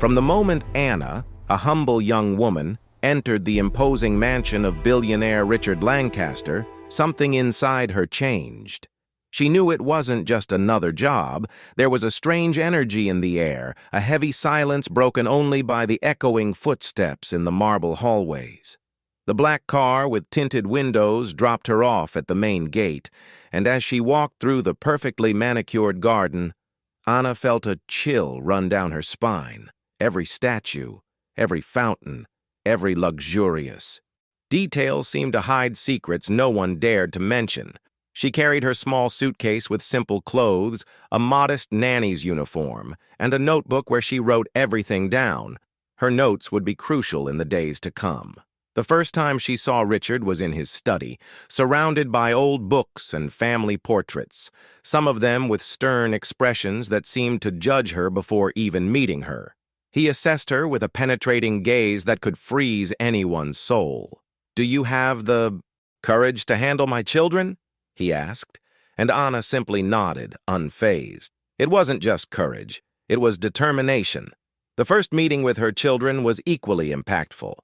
From the moment Anna, a humble young woman, entered the imposing mansion of billionaire Richard Lancaster, something inside her changed. She knew it wasn't just another job. There was a strange energy in the air, a heavy silence broken only by the echoing footsteps in the marble hallways. The black car with tinted windows dropped her off at the main gate, and as she walked through the perfectly manicured garden, Anna felt a chill run down her spine. Every statue, every fountain, every luxurious detail seemed to hide secrets no one dared to mention. She carried her small suitcase with simple clothes, a modest nanny's uniform, and a notebook where she wrote everything down. Her notes would be crucial in the days to come. The first time she saw Richard was in his study, surrounded by old books and family portraits, some of them with stern expressions that seemed to judge her before even meeting her. He assessed her with a penetrating gaze that could freeze anyone's soul. "Do you have the courage to handle my children?" he asked, and Anna simply nodded, unfazed. It wasn't just courage, it was determination. The first meeting with her children was equally impactful.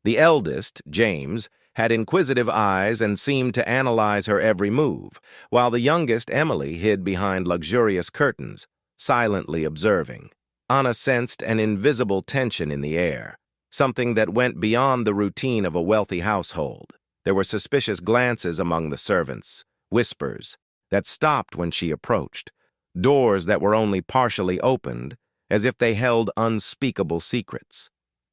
The eldest, James, had inquisitive eyes and seemed to analyze her every move, while the youngest, Emily, hid behind luxurious curtains, silently observing. Anna sensed an invisible tension in the air, something that went beyond the routine of a wealthy household. There were suspicious glances among the servants, whispers that stopped when she approached, doors that were only partially opened, as if they held unspeakable secrets.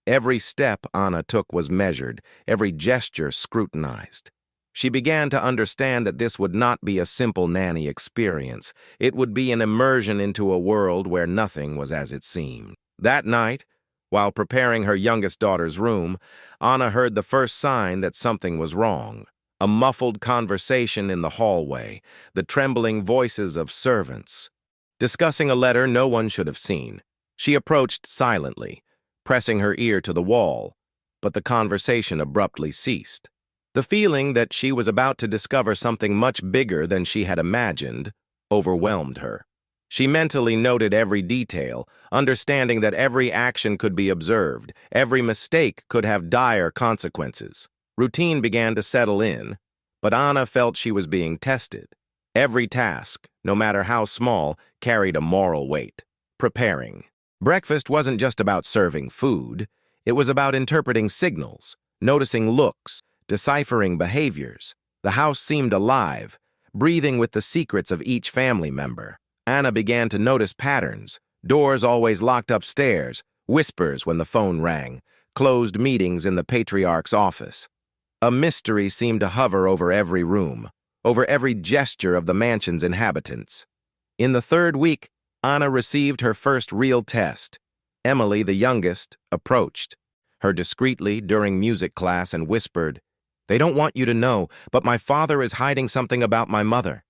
Every step Anna took was measured, every gesture scrutinized. She began to understand that this would not be a simple nanny experience. It would be an immersion into a world where nothing was as it seemed. That night, while preparing her youngest daughter's room, Anna heard the first sign that something was wrong. A muffled conversation in the hallway, the trembling voices of servants, discussing a letter no one should have seen. She approached silently, pressing her ear to the wall, but the conversation abruptly ceased. The feeling that she was about to discover something much bigger than she had imagined overwhelmed her. She mentally noted every detail, understanding that every action could be observed, every mistake could have dire consequences. Routine began to settle in, but Anna felt she was being tested. Every task, no matter how small, carried a moral weight. Preparing. Breakfast wasn't just about serving food. It was about interpreting signals, noticing looks, deciphering behaviors. The house seemed alive, breathing with the secrets of each family member. Anna began to notice patterns, doors always locked upstairs, whispers when the phone rang, closed meetings in the patriarch's office. A mystery seemed to hover over every room, over every gesture of the mansion's inhabitants. In the third week, Anna received her first real test. Emily, the youngest, approached her discreetly during music class and whispered, "They don't want you to know, but my father is hiding something about my mother."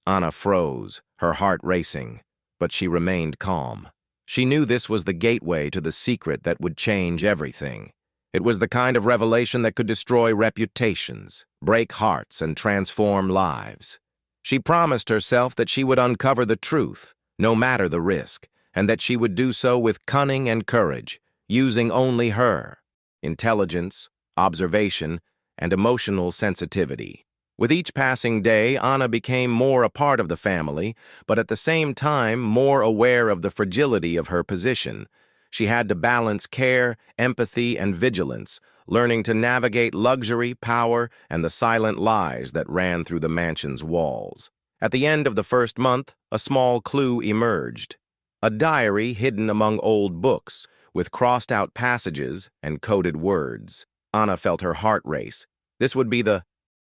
Anna froze, her heart racing, but she remained calm. She knew this was the gateway to the secret that would change everything. It was the kind of revelation that could destroy reputations, break hearts, and transform lives. She promised herself that she would uncover the truth, no matter the risk, and that she would do so with cunning and courage, using only her intelligence, observation, and emotional sensitivity. With each passing day, Anna became more a part of the family, but at the same time more aware of the fragility of her position. She had to balance care, empathy, and vigilance, learning to navigate luxury, power, and the silent lies that ran through the mansion's walls. At the end of the first month, a small clue emerged. A diary hidden among old books, with crossed-out passages and coded words. Anna felt her heart race. This would be the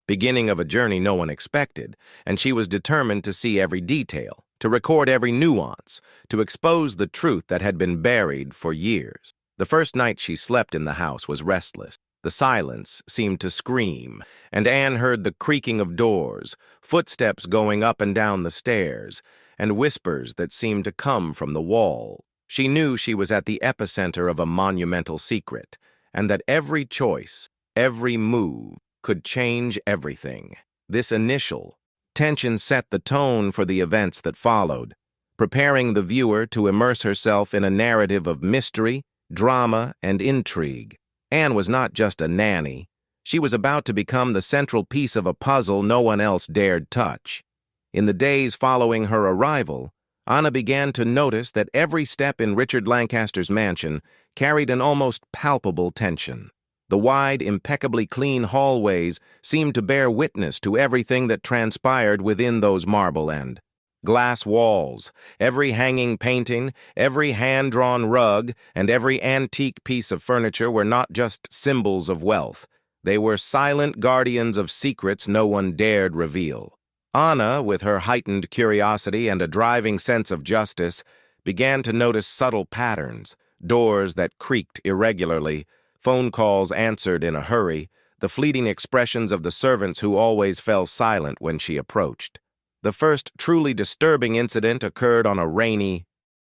beginning of a journey no one expected, and she was determined to see every detail, to record every nuance, to expose the truth that had been buried for years. The first night she slept in the house was restless. The silence seemed to scream, and Anne heard the creaking of doors, footsteps going up and down the stairs, and whispers that seemed to come from the wall. She knew she was at the epicenter of a monumental secret, and that every choice, every move, could change everything. This initial tension set the tone for the events that followed, preparing the viewer to immerse herself in a narrative of mystery, drama, and intrigue. Anne was not just a nanny. She was about to become the central piece of a puzzle no one else dared touch. In the days following her arrival, Anna began to notice that every step in Richard Lancaster's mansion carried an almost palpable tension. The wide, impeccably clean hallways seemed to bear witness to everything that transpired within those marble and glass walls. Every hanging painting, every hand-drawn rug, and every antique piece of furniture were not just symbols of wealth. They were silent guardians of secrets no one dared reveal. Anna, with her heightened curiosity and a driving sense of justice, began to notice subtle patterns, doors that creaked irregularly, phone calls answered in a hurry, the fleeting expressions of the servants who always fell silent when she approached. The first truly disturbing incident occurred on a rainy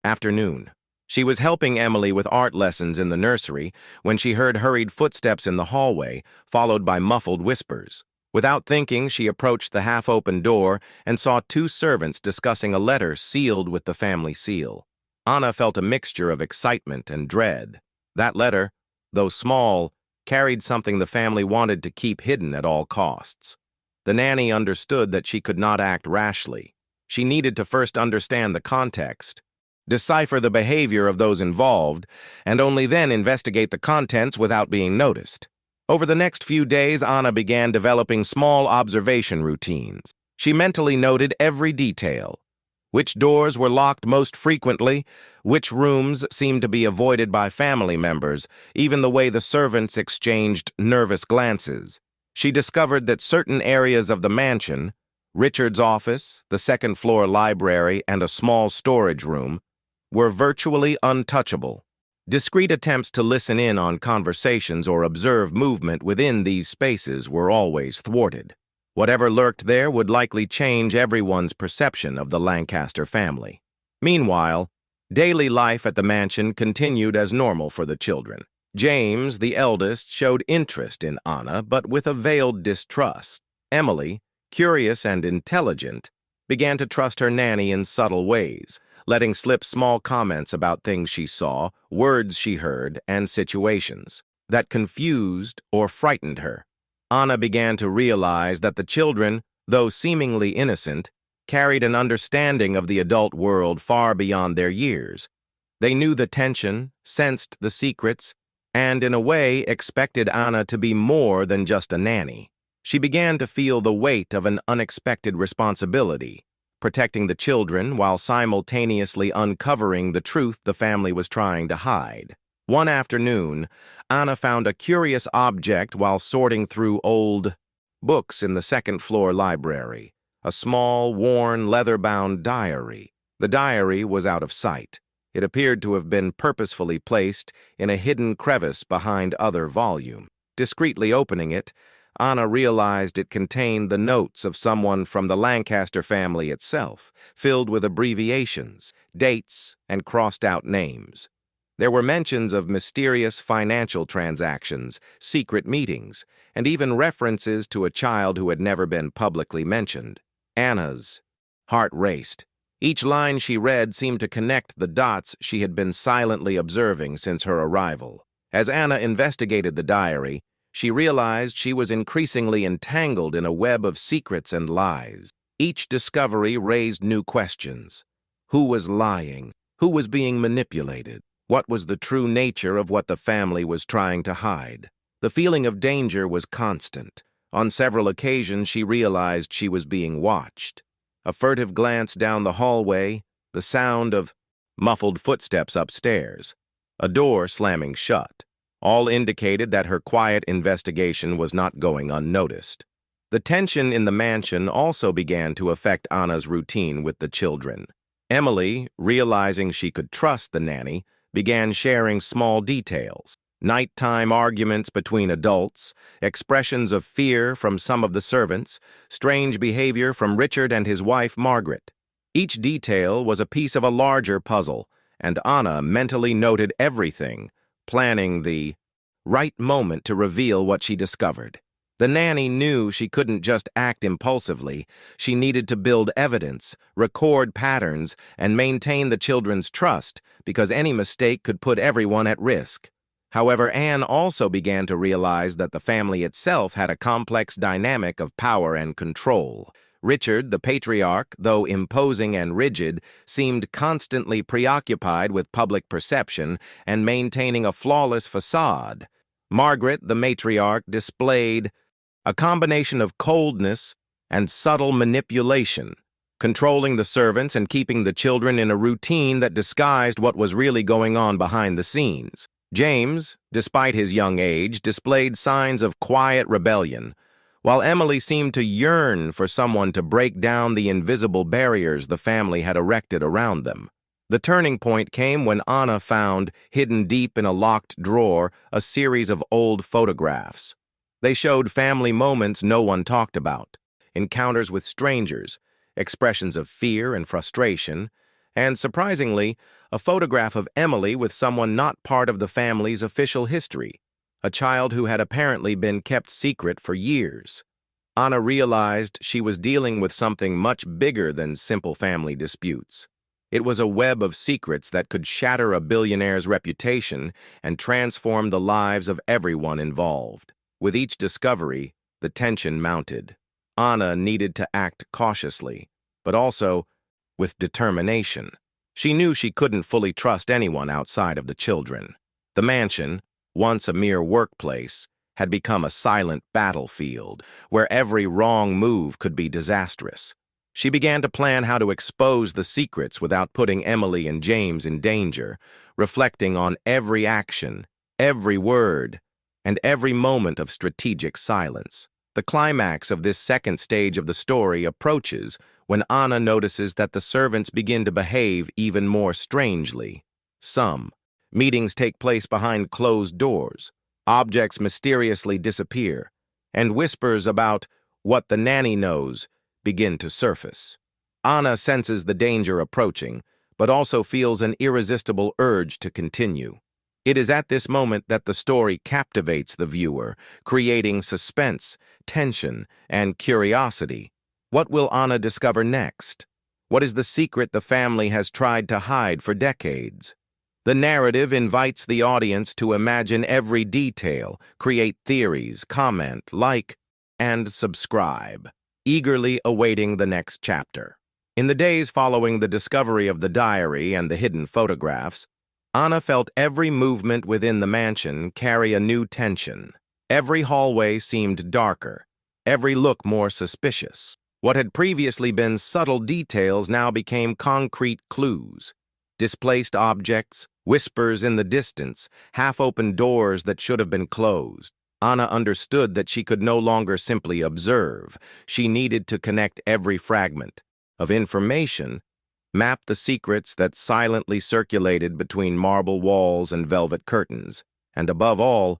afternoon. She was helping Emily with art lessons in the nursery when she heard hurried footsteps in the hallway, followed by muffled whispers. Without thinking, she approached the half-open door and saw two servants discussing a letter sealed with the family seal. Anna felt a mixture of excitement and dread. That letter, though small, carried something the family wanted to keep hidden at all costs. The nanny understood that she could not act rashly. She needed to first understand the context, decipher the behavior of those involved, and only then investigate the contents without being noticed. Over the next few days, Anna began developing small observation routines. She mentally noted every detail: which doors were locked most frequently, which rooms seemed to be avoided by family members, even the way the servants exchanged nervous glances. She discovered that certain areas of the mansion, Richard's office, the second-floor library, and a small storage room, were virtually untouchable. Discreet attempts to listen in on conversations or observe movement within these spaces were always thwarted. Whatever lurked there would likely change everyone's perception of the Lancaster family. Meanwhile, daily life at the mansion continued as normal for the children. James, the eldest, showed interest in Anna, but with a veiled distrust. Emily, curious and intelligent, began to trust her nanny in subtle ways, letting slip small comments about things she saw, words she heard, and situations that confused or frightened her. Anna began to realize that the children, though seemingly innocent, carried an understanding of the adult world far beyond their years. They knew the tension, sensed the secrets, and in a way expected Anna to be more than just a nanny. She began to feel the weight of an unexpected responsibility, protecting the children while simultaneously uncovering the truth the family was trying to hide. One afternoon, Anna found a curious object while sorting through old books in the second-floor library, a small, worn, leather-bound diary. The diary was out of sight. It appeared to have been purposefully placed in a hidden crevice behind other volume. Discreetly opening it, Anna realized it contained the notes of someone from the Lancaster family itself, filled with abbreviations, dates, and crossed-out names. There were mentions of mysterious financial transactions, secret meetings, and even references to a child who had never been publicly mentioned. Anna's heart raced. Each line she read seemed to connect the dots she had been silently observing since her arrival. As Anna investigated the diary, she realized she was increasingly entangled in a web of secrets and lies. Each discovery raised new questions. Who was lying? Who was being manipulated? What was the true nature of what the family was trying to hide? The feeling of danger was constant. On several occasions, she realized she was being watched. A furtive glance down the hallway, the sound of muffled footsteps upstairs, a door slamming shut, all indicated that her quiet investigation was not going unnoticed. The tension in the mansion also began to affect Anna's routine with the children. Emily, realizing she could trust the nanny, began sharing small details: nighttime arguments between adults, expressions of fear from some of the servants, strange behavior from Richard and his wife Margaret. Each detail was a piece of a larger puzzle, and Anna mentally noted everything, planning the right moment to reveal what she discovered. The nanny knew she couldn't just act impulsively. She needed to build evidence, record patterns, and maintain the children's trust, because any mistake could put everyone at risk. However, Anne also began to realize that the family itself had a complex dynamic of power and control. Richard, the patriarch, though imposing and rigid, seemed constantly preoccupied with public perception and maintaining a flawless facade. Margaret, the matriarch, displayed a combination of coldness and subtle manipulation, controlling the servants and keeping the children in a routine that disguised what was really going on behind the scenes. James, despite his young age, displayed signs of quiet rebellion, while Emily seemed to yearn for someone to break down the invisible barriers the family had erected around them. The turning point came when Anna found, hidden deep in a locked drawer, a series of old photographs. They showed family moments no one talked about, encounters with strangers, expressions of fear and frustration, and, surprisingly, a photograph of Emily with someone not part of the family's official history, a child who had apparently been kept secret for years. Anna realized she was dealing with something much bigger than simple family disputes. It was a web of secrets that could shatter a billionaire's reputation and transform the lives of everyone involved. With each discovery, the tension mounted. Anna needed to act cautiously, but also with determination. She knew she couldn't fully trust anyone outside of the children. The mansion, once a mere workplace, had become a silent battlefield where every wrong move could be disastrous. She began to plan how to expose the secrets without putting Emily and James in danger, reflecting on every action, every word, and every moment of strategic silence. The climax of this second stage of the story approaches when Anna notices that the servants begin to behave even more strangely. Some meetings take place behind closed doors, objects mysteriously disappear, and whispers about what the nanny knows begin to surface. Anna senses the danger approaching, but also feels an irresistible urge to continue. It is at this moment that the story captivates the viewer, creating suspense, tension, and curiosity. What will Anna discover next? What is the secret the family has tried to hide for decades? The narrative invites the audience to imagine every detail, create theories, comment, like, and subscribe, eagerly awaiting the next chapter. In the days following the discovery of the diary and the hidden photographs, Anna felt every movement within the mansion carry a new tension. Every hallway seemed darker, every look more suspicious. What had previously been subtle details now became concrete clues. Displaced objects, whispers in the distance, half-open doors that should have been closed. Anna understood that she could no longer simply observe. She needed to connect every fragment of information, map the secrets that silently circulated between marble walls and velvet curtains, and above all,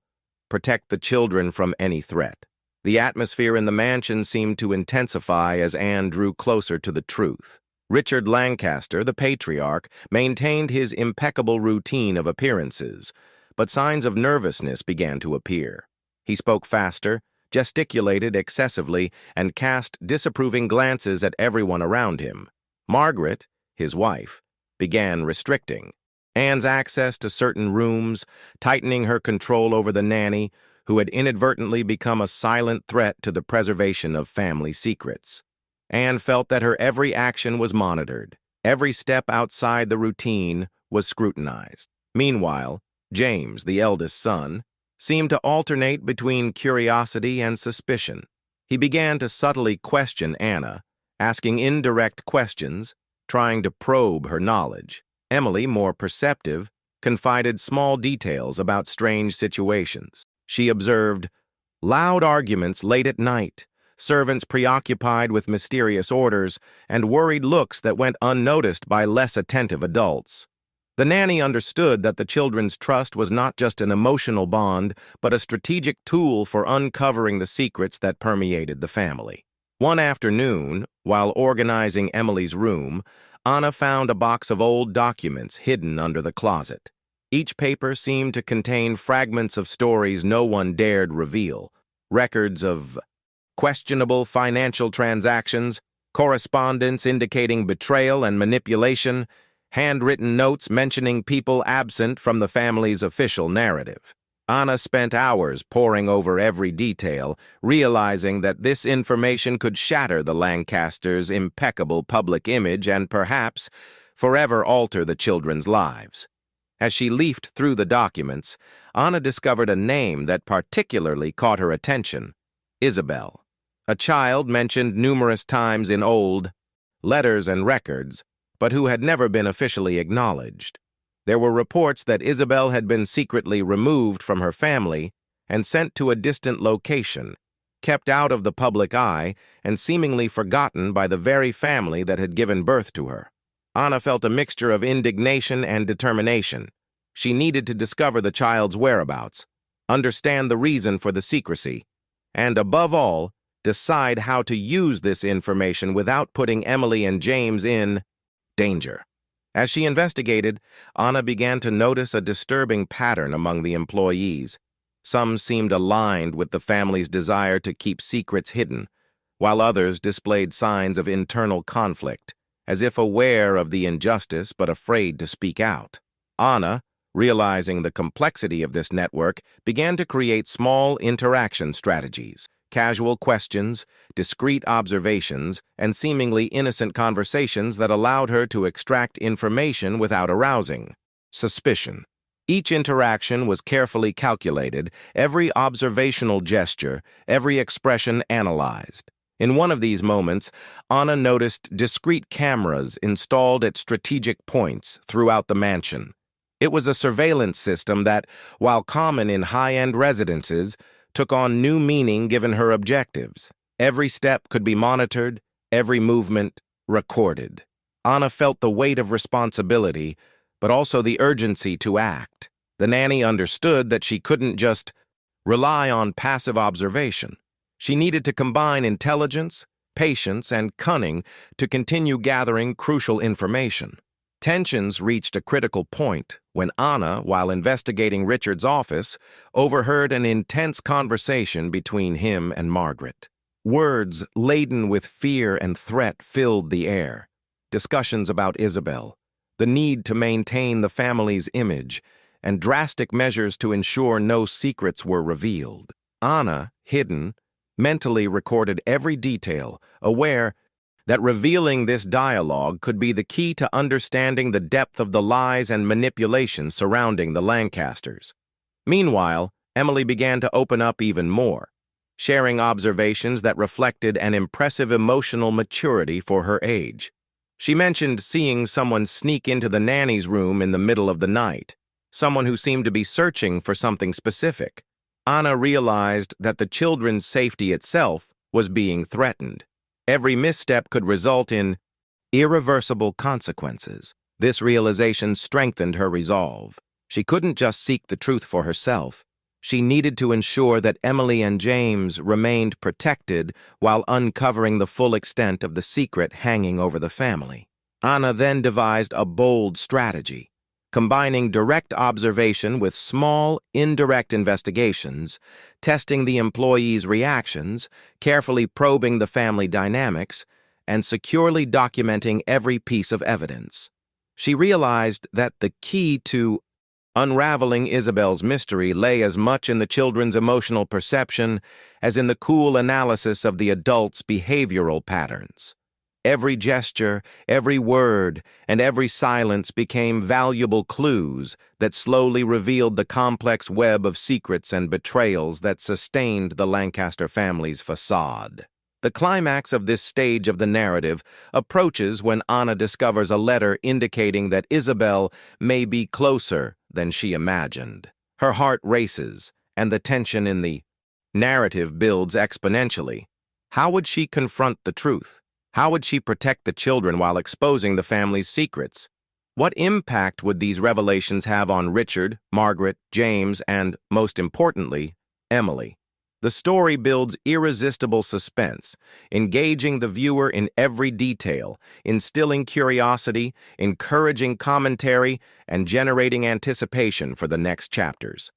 protect the children from any threat. The atmosphere in the mansion seemed to intensify as Anne drew closer to the truth. Richard Lancaster, the patriarch, maintained his impeccable routine of appearances, but signs of nervousness began to appear. He spoke faster, gesticulated excessively, and cast disapproving glances at everyone around him. Margaret, his wife, began restricting Anne's access to certain rooms, tightening her control over the nanny, who had inadvertently become a silent threat to the preservation of family secrets. Anne felt that her every action was monitored. Every step outside the routine was scrutinized. Meanwhile, James, the eldest son, seemed to alternate between curiosity and suspicion. He began to subtly question Anna, asking indirect questions, trying to probe her knowledge. Emily, more perceptive, confided small details about strange situations. She observed loud arguments late at night, servants preoccupied with mysterious orders, and worried looks that went unnoticed by less attentive adults. The nanny understood that the children's trust was not just an emotional bond, but a strategic tool for uncovering the secrets that permeated the family. One afternoon, while organizing Emily's room, Anna found a box of old documents hidden under the closet. Each paper seemed to contain fragments of stories no one dared reveal. records of questionable financial transactions, correspondence indicating betrayal and manipulation, handwritten notes mentioning people absent from the family's official narrative. Anna spent hours poring over every detail, realizing that this information could shatter the Lancasters' impeccable public image and perhaps forever alter the children's lives. As she leafed through the documents, Anna discovered a name that particularly caught her attention: Isabel, a child mentioned numerous times in old letters and records, but who had never been officially acknowledged. There were reports that Isabel had been secretly removed from her family and sent to a distant location, kept out of the public eye and seemingly forgotten by the very family that had given birth to her. Anna felt a mixture of indignation and determination. She needed to discover the child's whereabouts, understand the reason for the secrecy, and above all, decide how to use this information without putting Emily and James in danger. As she investigated, Anna began to notice a disturbing pattern among the employees. Some seemed aligned with the family's desire to keep secrets hidden, while others displayed signs of internal conflict, as if aware of the injustice but afraid to speak out. Anna, realizing the complexity of this network, began to create small interaction strategies. Casual questions, discreet observations, and seemingly innocent conversations that allowed her to extract information without arousing suspicion. Each interaction was carefully calculated, every observational gesture, every expression analyzed. In one of these moments, Anna noticed discrete cameras installed at strategic points throughout the mansion. It was a surveillance system that, while common in high-end residences, took on new meaning given her objectives. Every step could be monitored, every movement recorded. Anna felt the weight of responsibility, but also the urgency to act. The nanny understood that she couldn't just rely on passive observation. She needed to combine intelligence, patience, and cunning to continue gathering crucial information. Tensions reached a critical point when Anna, while investigating Richard's office, overheard an intense conversation between him and Margaret. Words laden with fear and threat filled the air. Discussions about Isabel, the need to maintain the family's image, and drastic measures to ensure no secrets were revealed. Anna, hidden, mentally recorded every detail, aware that revealing this dialogue could be the key to understanding the depth of the lies and manipulation surrounding the Lancasters. Meanwhile, Emily began to open up even more, sharing observations that reflected an impressive emotional maturity for her age. She mentioned seeing someone sneak into the nanny's room in the middle of the night, someone who seemed to be searching for something specific. Anna realized that the children's safety itself was being threatened. Every misstep could result in irreversible consequences. This realization strengthened her resolve. She couldn't just seek the truth for herself. She needed to ensure that Emily and James remained protected while uncovering the full extent of the secret hanging over the family. Anna then devised a bold strategy, combining direct observation with small, indirect investigations, testing the employees' reactions, carefully probing the family dynamics, and securely documenting every piece of evidence. She realized that the key to unraveling Isabel's mystery lay as much in the children's emotional perception as in the cool analysis of the adults' behavioral patterns. Every gesture, every word, and every silence became valuable clues that slowly revealed the complex web of secrets and betrayals that sustained the Lancaster family's facade. The climax of this stage of the narrative approaches when Anna discovers a letter indicating that Isabel may be closer than she imagined. Her heart races, and the tension in the narrative builds exponentially. How would she confront the truth? How would she protect the children while exposing the family's secrets? What impact would these revelations have on Richard, Margaret, James, and, most importantly, Emily? The story builds irresistible suspense, engaging the viewer in every detail, instilling curiosity, encouraging commentary, and generating anticipation for the next chapters.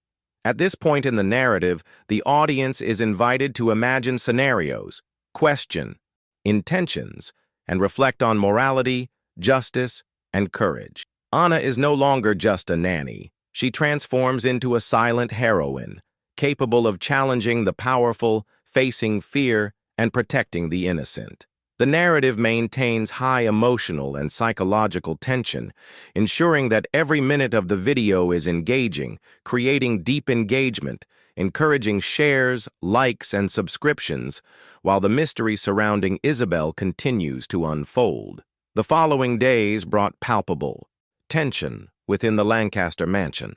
At this point in the narrative, the audience is invited to imagine scenarios, question intentions, and reflect on morality, justice, and courage. Anna is no longer just a nanny. She transforms into a silent heroine, capable of challenging the powerful, facing fear, and protecting the innocent. The narrative maintains high emotional and psychological tension, ensuring that every minute of the video is engaging, creating deep engagement, encouraging shares, likes, and subscriptions, while the mystery surrounding Isabel continues to unfold. The following days brought palpable tension within the Lancaster mansion.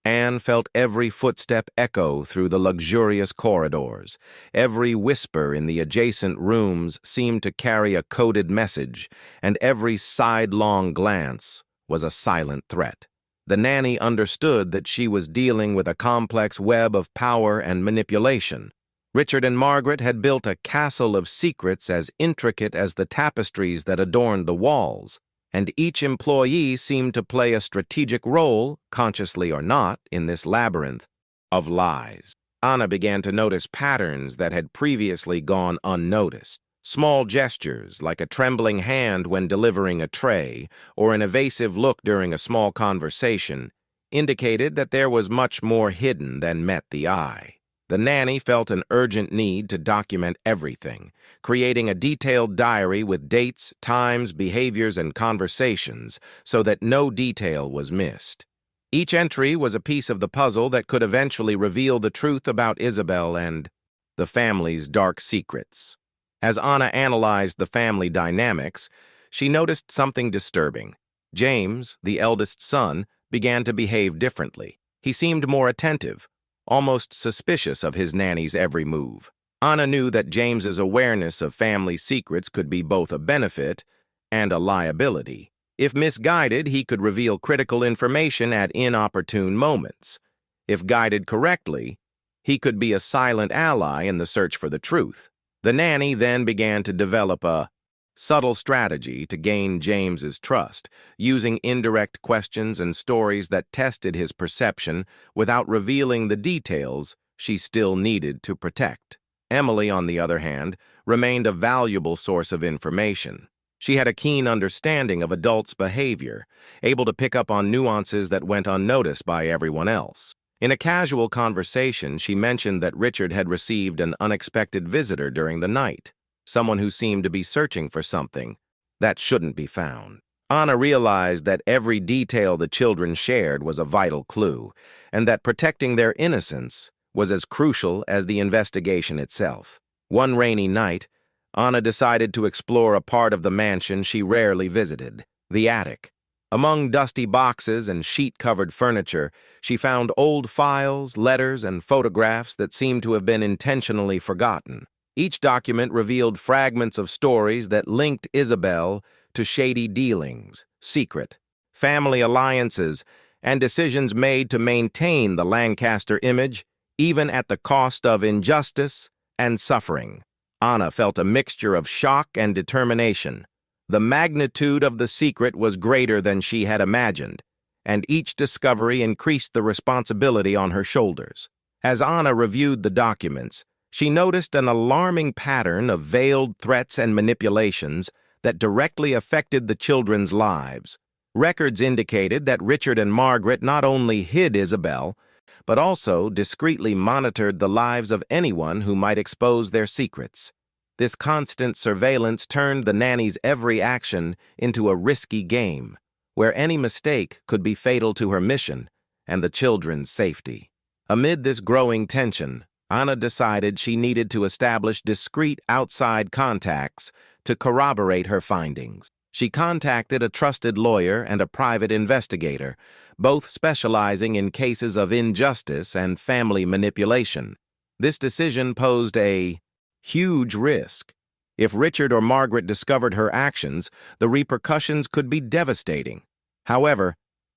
Anne felt every footstep echo through the luxurious corridors. Every whisper in the adjacent rooms seemed to carry a coded message, and every sidelong glance was a silent threat. The nanny understood that she was dealing with a complex web of power and manipulation. Richard and Margaret had built a castle of secrets as intricate as the tapestries that adorned the walls, and each employee seemed to play a strategic role, consciously or not, in this labyrinth of lies. Anna began to notice patterns that had previously gone unnoticed. Small gestures, like a trembling hand when delivering a tray, or an evasive look during a small conversation, indicated that there was much more hidden than met the eye. The nanny felt an urgent need to document everything, creating a detailed diary with dates, times, behaviors, and conversations so that no detail was missed. Each entry was a piece of the puzzle that could eventually reveal the truth about Isabel and the family's dark secrets. As Anna analyzed the family dynamics, she noticed something disturbing. James, the eldest son, began to behave differently. He seemed more attentive, almost suspicious of his nanny's every move. Anna knew that James's awareness of family secrets could be both a benefit and a liability. If misguided, he could reveal critical information at inopportune moments. If guided correctly, he could be a silent ally in the search for the truth. The nanny then began to develop a subtle strategy to gain James's trust, using indirect questions and stories that tested his perception without revealing the details she still needed to protect. Emily, on the other hand, remained a valuable source of information. She had a keen understanding of adults' behavior, able to pick up on nuances that went unnoticed by everyone else. In a casual conversation, she mentioned that Richard had received an unexpected visitor during the night, someone who seemed to be searching for something that shouldn't be found. Anna realized that every detail the children shared was a vital clue, and that protecting their innocence was as crucial as the investigation itself. One rainy night, Anna decided to explore a part of the mansion she rarely visited, the attic. Among dusty boxes and sheet-covered furniture, she found old files, letters, and photographs that seemed to have been intentionally forgotten. Each document revealed fragments of stories that linked Isabel to shady dealings, secret family alliances, and decisions made to maintain the Lancaster image, even at the cost of injustice and suffering. Anna felt a mixture of shock and determination. The magnitude of the secret was greater than she had imagined, and each discovery increased the responsibility on her shoulders. As Anna reviewed the documents, she noticed an alarming pattern of veiled threats and manipulations that directly affected the children's lives. Records indicated that Richard and Margaret not only hid Isabel, but also discreetly monitored the lives of anyone who might expose their secrets. This constant surveillance turned the nanny's every action into a risky game, where any mistake could be fatal to her mission and the children's safety. Amid this growing tension, Anna decided she needed to establish discreet outside contacts to corroborate her findings. She contacted a trusted lawyer and a private investigator, both specializing in cases of injustice and family manipulation. This decision posed a huge risk. If Richard or Margaret discovered her actions, the repercussions could be devastating. However,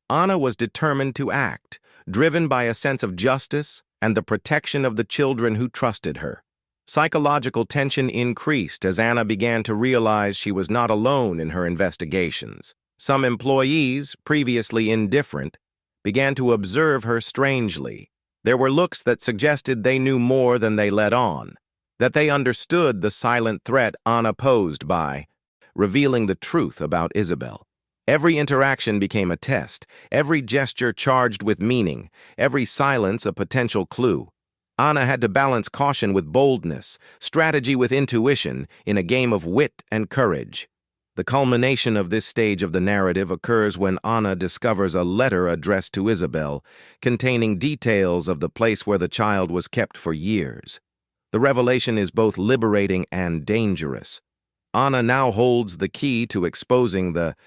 Anna was determined to act, driven by a sense of justice and the protection of the children who trusted her. Psychological tension increased as Anna began to realize she was not alone in her investigations. Some employees, previously indifferent, began to observe her strangely. There were looks that suggested they knew more than they let on, that they understood the silent threat Anna posed by revealing the truth about Isabel. Every interaction became a test, every gesture charged with meaning, every silence a potential clue. Anna had to balance caution with boldness, strategy with intuition, in a game of wit and courage. The culmination of this stage of the narrative occurs when Anna discovers a letter addressed to Isabel, containing details of the place where the child was kept for years. The revelation is both liberating and dangerous. Anna now holds the key to exposing the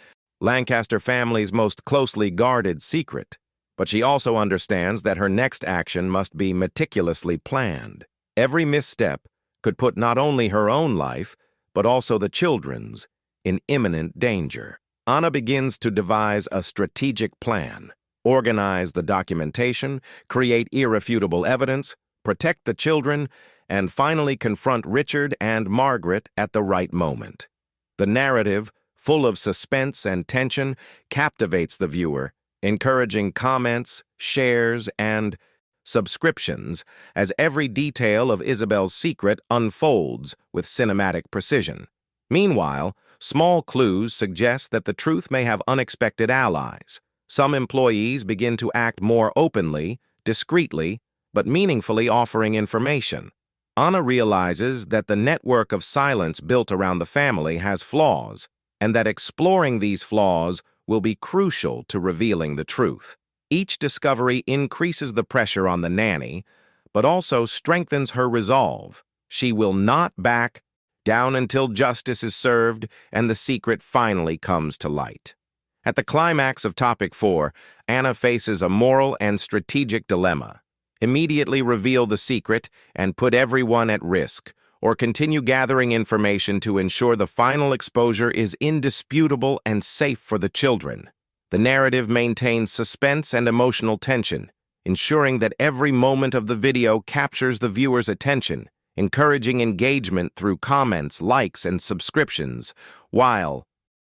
Lancaster family's most closely guarded secret, but she also understands that her next action must be meticulously planned. Every misstep could put not only her own life, but also the children's, in imminent danger. Anna begins to devise a strategic plan, organize the documentation, create irrefutable evidence, protect the children, and finally confront Richard and Margaret at the right moment. The narrative, full of suspense and tension, captivates the viewer, encouraging comments, shares, and subscriptions as every detail of Isabel's secret unfolds with cinematic precision. Meanwhile, small clues suggest that the truth may have unexpected allies. Some employees begin to act more openly, discreetly, but meaningfully offering information. Anna realizes that the network of silence built around the family has flaws, and that exploring these flaws will be crucial to revealing the truth. Each discovery increases the pressure on the nanny, but also strengthens her resolve. She will not back down until justice is served and the secret finally comes to light. At the climax of Topic 4, Anna faces a moral and strategic dilemma. Immediately reveal the secret and put everyone at risk, or continue gathering information to ensure the final exposure is indisputable and safe for the children. The narrative maintains suspense and emotional tension, ensuring that every moment of the video captures the viewer's attention, encouraging engagement through comments, likes, and subscriptions, while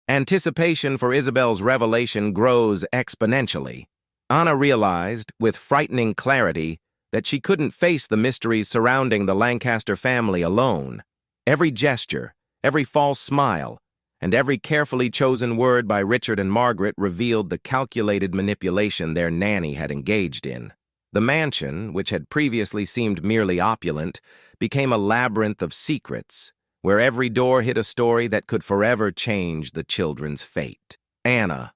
anticipation for Isabel's revelation grows exponentially. Anna realized, with frightening clarity, that she couldn't face the mysteries surrounding the Lancaster family alone. Every gesture, every false smile, and every carefully chosen word by Richard and Margaret revealed the calculated manipulation their nanny had engaged in. The mansion, which had previously seemed merely opulent, became a labyrinth of secrets, where every door hid a story that could forever change the children's fate. Anna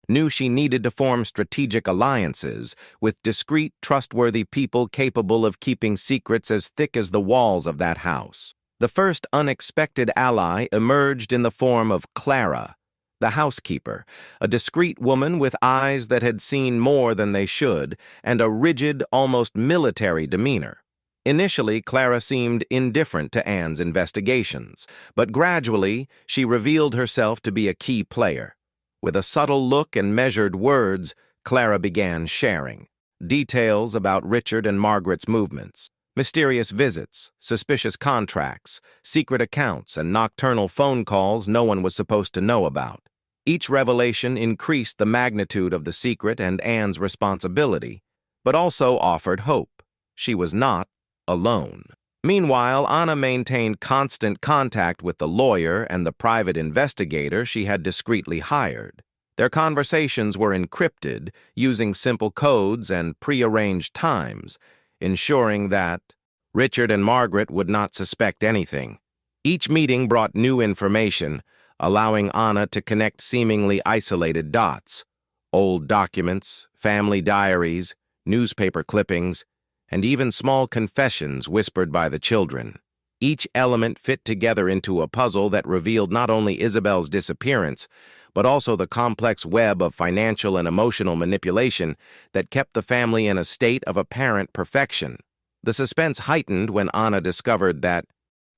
knew she needed to form strategic alliances with discreet, trustworthy people capable of keeping secrets as thick as the walls of that house. The first unexpected ally emerged in the form of Clara, the housekeeper, a discreet woman with eyes that had seen more than they should and a rigid, almost military demeanor. Initially, Clara seemed indifferent to Anne's investigations, but gradually she revealed herself to be a key player. With a subtle look and measured words, Clara began sharing details about Richard and Margaret's movements, mysterious visits, suspicious contracts, secret accounts, and nocturnal phone calls no one was supposed to know about. Each revelation increased the magnitude of the secret and Anne's responsibility, but also offered hope. She was not alone. Meanwhile, Anna maintained constant contact with the lawyer and the private investigator she had discreetly hired. Their conversations were encrypted, using simple codes and prearranged times, ensuring that Richard and Margaret would not suspect anything. Each meeting brought new information, allowing Anna to connect seemingly isolated dots: old documents, family diaries, newspaper clippings, and even small confessions whispered by the children. Each element fit together into a puzzle that revealed not only Isabel's disappearance, but also the complex web of financial and emotional manipulation that kept the family in a state of apparent perfection. The suspense heightened when Anna discovered that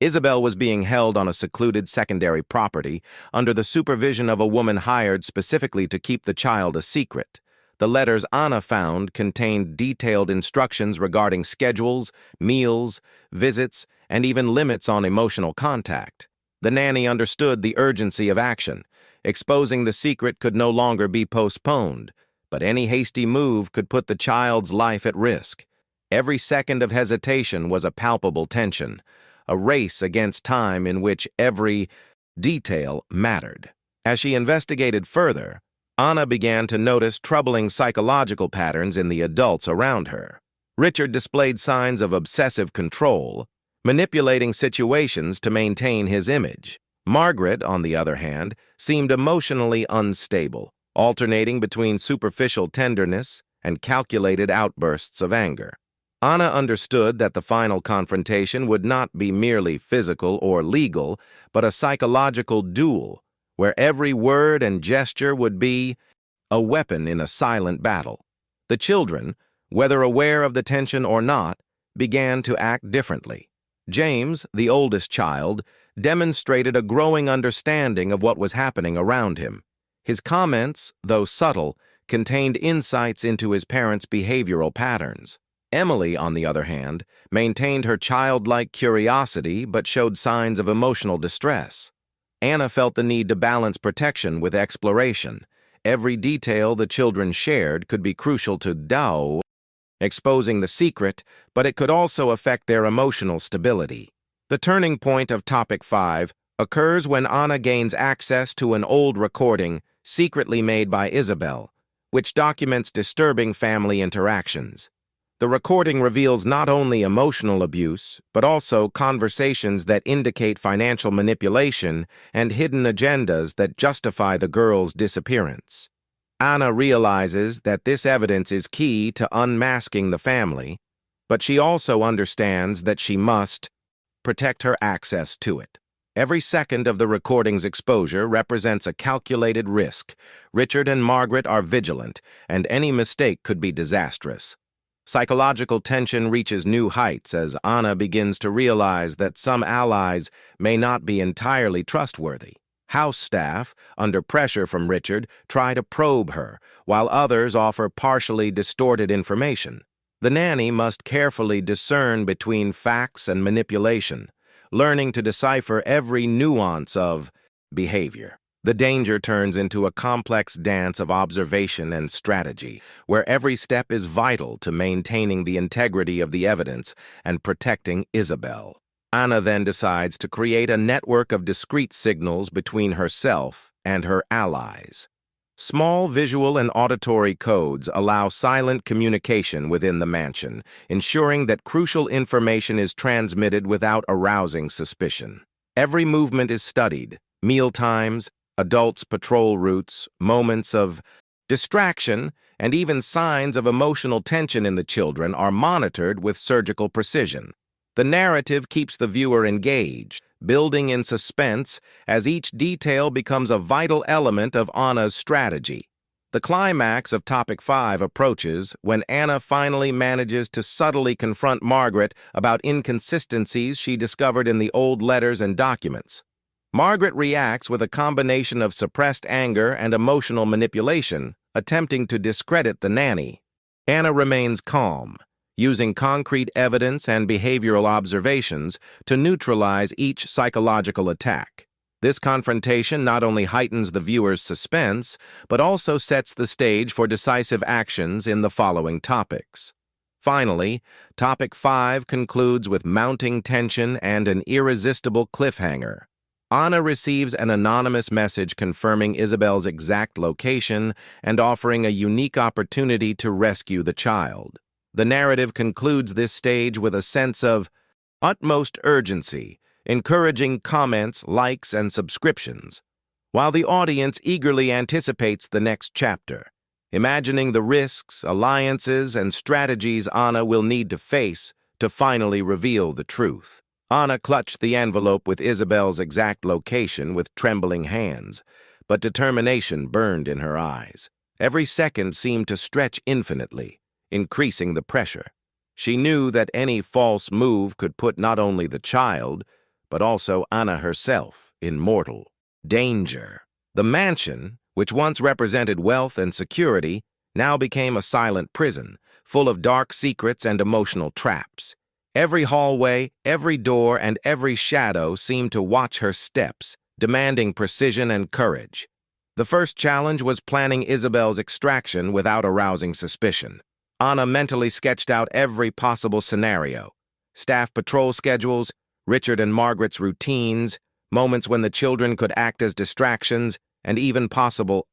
Isabel was being held on a secluded secondary property under the supervision of a woman hired specifically to keep the child a secret. The letters Anna found contained detailed instructions regarding schedules, meals, visits, and even limits on emotional contact. The nanny understood the urgency of action. Exposing the secret could no longer be postponed, but any hasty move could put the child's life at risk. Every second of hesitation was a palpable tension, a race against time in which every detail mattered. As she investigated further, Anna began to notice troubling psychological patterns in the adults around her. Richard displayed signs of obsessive control, manipulating situations to maintain his image. Margaret, on the other hand, seemed emotionally unstable, alternating between superficial tenderness and calculated outbursts of anger. Anna understood that the final confrontation would not be merely physical or legal, but a psychological duel, where every word and gesture would be a weapon in a silent battle. The children, whether aware of the tension or not, began to act differently. James, the oldest child, demonstrated a growing understanding of what was happening around him. His comments, though subtle, contained insights into his parents' behavioral patterns. Emily, on the other hand, maintained her childlike curiosity but showed signs of emotional distress. Anna felt the need to balance protection with exploration. Every detail the children shared could be crucial to Dao, exposing the secret, but it could also affect their emotional stability. The turning point of Topic 5 occurs when Anna gains access to an old recording secretly made by Isabel, which documents disturbing family interactions. The recording reveals not only emotional abuse, but also conversations that indicate financial manipulation and hidden agendas that justify the girl's disappearance. Anna realizes that this evidence is key to unmasking the family, but she also understands that she must protect her access to it. Every second of the recording's exposure represents a calculated risk. Richard and Margaret are vigilant, and any mistake could be disastrous. Psychological tension reaches new heights as Anna begins to realize that some allies may not be entirely trustworthy. House staff, under pressure from Richard, try to probe her, while others offer partially distorted information. The nanny must carefully discern between facts and manipulation, learning to decipher every nuance of behavior. The danger turns into a complex dance of observation and strategy, where every step is vital to maintaining the integrity of the evidence and protecting Isabel. Anna then decides to create a network of discrete signals between herself and her allies. Small visual and auditory codes allow silent communication within the mansion, ensuring that crucial information is transmitted without arousing suspicion. Every movement is studied: meal times, adults' patrol routes, moments of distraction, and even signs of emotional tension in the children are monitored with surgical precision. The narrative keeps the viewer engaged, building in suspense as each detail becomes a vital element of Anna's strategy. The climax of Topic 5 approaches when Anna finally manages to subtly confront Margaret about inconsistencies she discovered in the old letters and documents. Margaret reacts with a combination of suppressed anger and emotional manipulation, attempting to discredit the nanny. Anna remains calm, using concrete evidence and behavioral observations to neutralize each psychological attack. This confrontation not only heightens the viewer's suspense, but also sets the stage for decisive actions in the following topics. Finally, Topic 5 concludes with mounting tension and an irresistible cliffhanger. Anna receives an anonymous message confirming Isabel's exact location and offering a unique opportunity to rescue the child. The narrative concludes this stage with a sense of utmost urgency, encouraging comments, likes, and subscriptions, while the audience eagerly anticipates the next chapter, imagining the risks, alliances, and strategies Anna will need to face to finally reveal the truth. Anna clutched the envelope with Isabel's exact location with trembling hands, but determination burned in her eyes. Every second seemed to stretch infinitely, increasing the pressure. She knew that any false move could put not only the child, but also Anna herself in mortal danger. The mansion, which once represented wealth and security, now became a silent prison, full of dark secrets and emotional traps. Every hallway, every door, and every shadow seemed to watch her steps, demanding precision and courage. The first challenge was planning Isabel's extraction without arousing suspicion. Anna mentally sketched out every possible scenario: staff patrol schedules, Richard and Margaret's routines, moments when the children could act as distractions, and even possible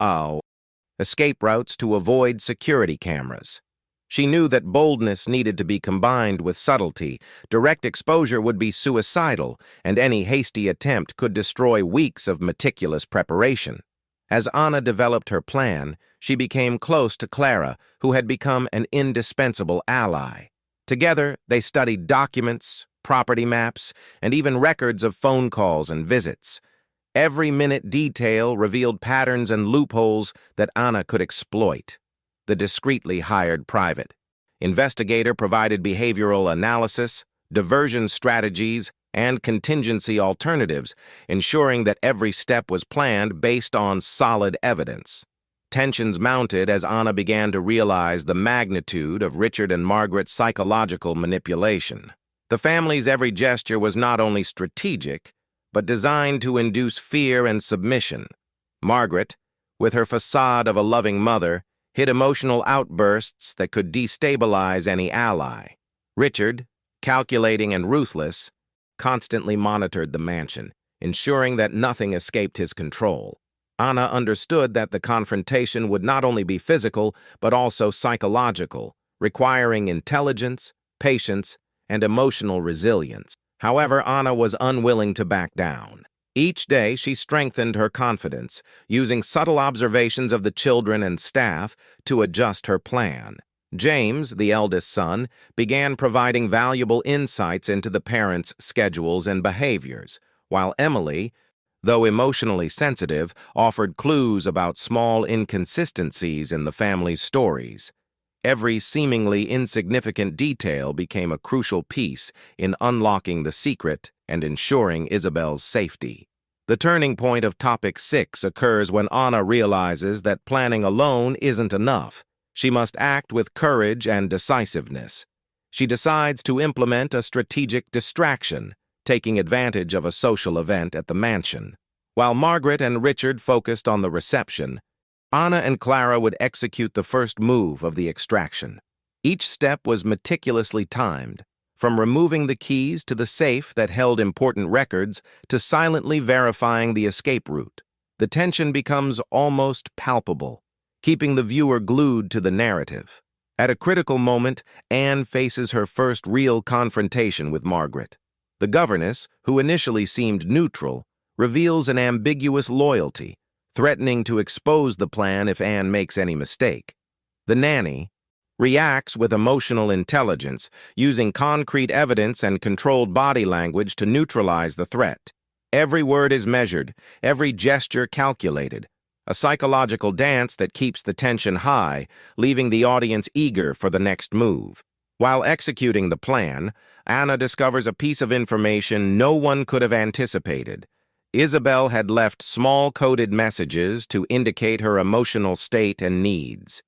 escape routes to avoid security cameras. She knew that boldness needed to be combined with subtlety. Direct exposure would be suicidal, and any hasty attempt could destroy weeks of meticulous preparation. As Anna developed her plan, she became close to Clara, who had become an indispensable ally. Together, they studied documents, property maps, and even records of phone calls and visits. Every minute detail revealed patterns and loopholes that Anna could exploit. The discreetly hired private investigator provided behavioral analysis, diversion strategies, and contingency alternatives, ensuring that every step was planned based on solid evidence. Tensions mounted as Anna began to realize the magnitude of Richard and Margaret's psychological manipulation. The family's every gesture was not only strategic, but designed to induce fear and submission. Margaret, with her facade of a loving mother, hid emotional outbursts that could destabilize any ally. Richard, calculating and ruthless, constantly monitored the mansion, ensuring that nothing escaped his control. Anna understood that the confrontation would not only be physical, but also psychological, requiring intelligence, patience, and emotional resilience. However, Anna was unwilling to back down. Each day, she strengthened her confidence, using subtle observations of the children and staff to adjust her plan. James, the eldest son, began providing valuable insights into the parents' schedules and behaviors, while Emily, though emotionally sensitive, offered clues about small inconsistencies in the family's stories. Every seemingly insignificant detail became a crucial piece in unlocking the secret and ensuring Isabel's safety. The turning point of Topic 6 occurs when Anna realizes that planning alone isn't enough. She must act with courage and decisiveness. She decides to implement a strategic distraction, taking advantage of a social event at the mansion. While Margaret and Richard focused on the reception, Anna and Clara would execute the first move of the extraction. Each step was meticulously timed, from removing the keys to the safe that held important records to silently verifying the escape route. The tension becomes almost palpable, keeping the viewer glued to the narrative. At a critical moment, Anne faces her first real confrontation with Margaret. The governess, who initially seemed neutral, reveals an ambiguous loyalty, threatening to expose the plan if Anne makes any mistake. The nanny reacts with emotional intelligence, using concrete evidence and controlled body language to neutralize the threat. Every word is measured, every gesture calculated, a psychological dance that keeps the tension high, leaving the audience eager for the next move. While executing the plan, Anna discovers a piece of information no one could have anticipated. Isabel had left small coded messages to indicate her emotional state and needs.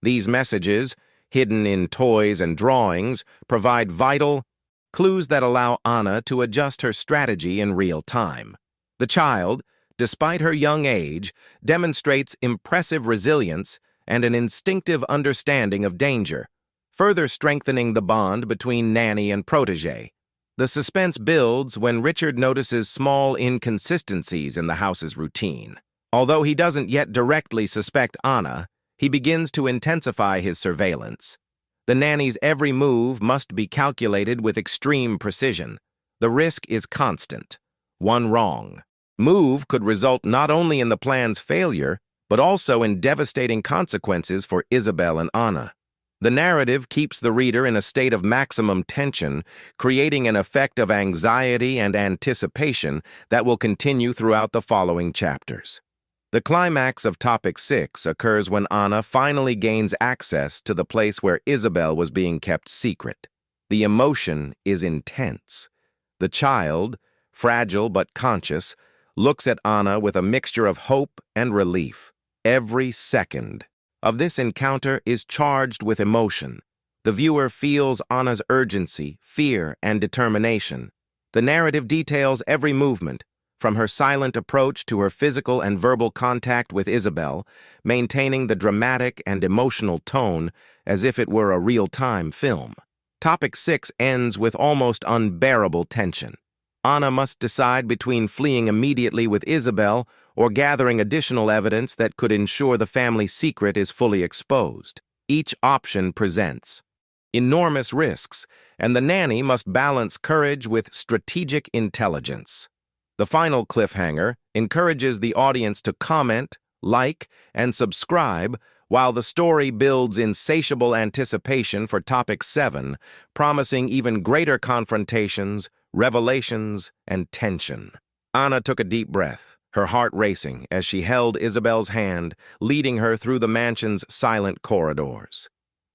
These messages, hidden in toys and drawings, provide vital clues that allow Anna to adjust her strategy in real time. The child, despite her young age, demonstrates impressive resilience and an instinctive understanding of danger, further strengthening the bond between nanny and protege. The suspense builds when Richard notices small inconsistencies in the house's routine. Although he doesn't yet directly suspect Anna, he begins to intensify his surveillance. The nanny's every move must be calculated with extreme precision. The risk is constant. One wrong move could result not only in the plan's failure, but also in devastating consequences for Isabel and Anna. The narrative keeps the reader in a state of maximum tension, creating an effect of anxiety and anticipation that will continue throughout the following chapters. The climax of Topic 6 occurs when Anna finally gains access to the place where Isabel was being kept secret. The emotion is intense. The child, fragile but conscious, looks at Anna with a mixture of hope and relief. Every second of this encounter is charged with emotion. The viewer feels Anna's urgency, fear, and determination. The narrative details every movement, from her silent approach to her physical and verbal contact with Isabel, maintaining the dramatic and emotional tone as if it were a real-time film. Topic 6 ends with almost unbearable tension. Anna must decide between fleeing immediately with Isabel or gathering additional evidence that could ensure the family secret is fully exposed. Each option presents enormous risks, and the nanny must balance courage with strategic intelligence. The final cliffhanger encourages the audience to comment, like, and subscribe while the story builds insatiable anticipation for Topic 7, promising even greater confrontations, revelations, and tension. Anna took a deep breath, her heart racing as she held Isabel's hand, leading her through the mansion's silent corridors.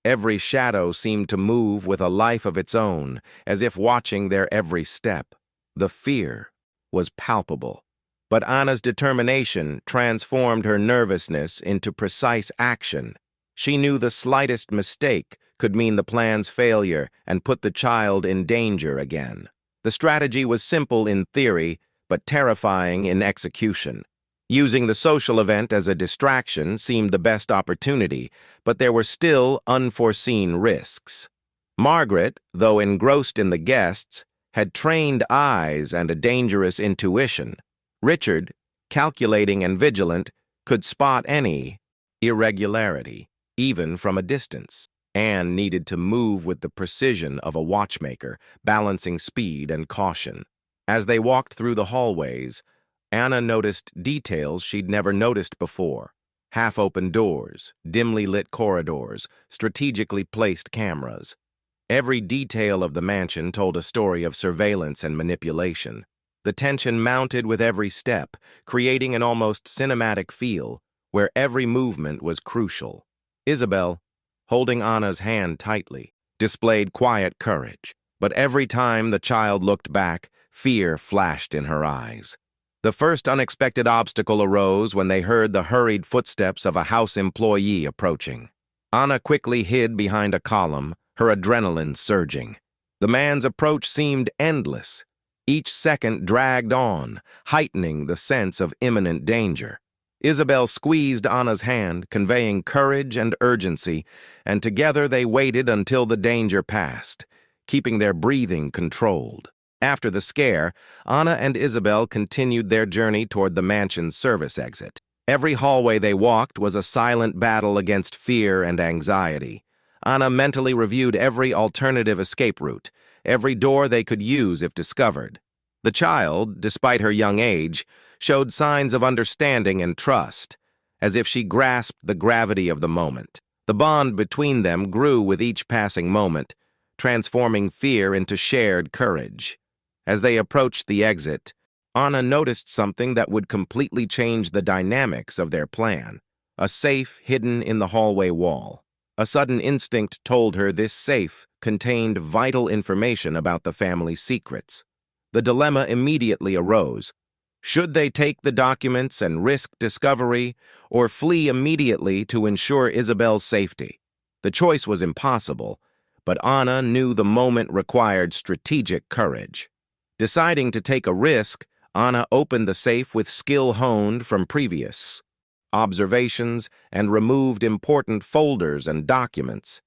Every shadow seemed to move with a life of its own, as if watching their every step. The fear was palpable, but Anna's determination transformed her nervousness into precise action. She knew the slightest mistake could mean the plan's failure and put the child in danger again. The strategy was simple in theory, but terrifying in execution. Using the social event as a distraction seemed the best opportunity, but there were still unforeseen risks. Margaret, though engrossed in the guests, had trained eyes and a dangerous intuition. Richard, calculating and vigilant, could spot any irregularity, even from a distance. Anne needed to move with the precision of a watchmaker, balancing speed and caution. As they walked through the hallways, Anna noticed details she'd never noticed before. Half-open doors, dimly lit corridors, strategically placed cameras. Every detail of the mansion told a story of surveillance and manipulation. The tension mounted with every step, creating an almost cinematic feel, where every movement was crucial. Isabel, holding Anna's hand tightly, displayed quiet courage, but every time the child looked back, fear flashed in her eyes. The first unexpected obstacle arose when they heard the hurried footsteps of a house employee approaching. Anna quickly hid behind a column, her adrenaline surging. The man's approach seemed endless. Each second dragged on, heightening the sense of imminent danger. Isabel squeezed Anna's hand, conveying courage and urgency, and together they waited until the danger passed, keeping their breathing controlled. After the scare, Anna and Isabel continued their journey toward the mansion's service exit. Every hallway they walked was a silent battle against fear and anxiety. Anna mentally reviewed every alternative escape route, every door they could use if discovered. The child, despite her young age, showed signs of understanding and trust, as if she grasped the gravity of the moment. The bond between them grew with each passing moment, transforming fear into shared courage. As they approached the exit, Anna noticed something that would completely change the dynamics of their plan. A safe hidden in the hallway wall. A sudden instinct told her this safe contained vital information about the family's secrets. The dilemma immediately arose. Should they take the documents and risk discovery, or flee immediately to ensure Isabel's safety? The choice was impossible, but Anna knew the moment required strategic courage. Deciding to take a risk, Anna opened the safe with skill honed from previous observations and removed important folders and documents.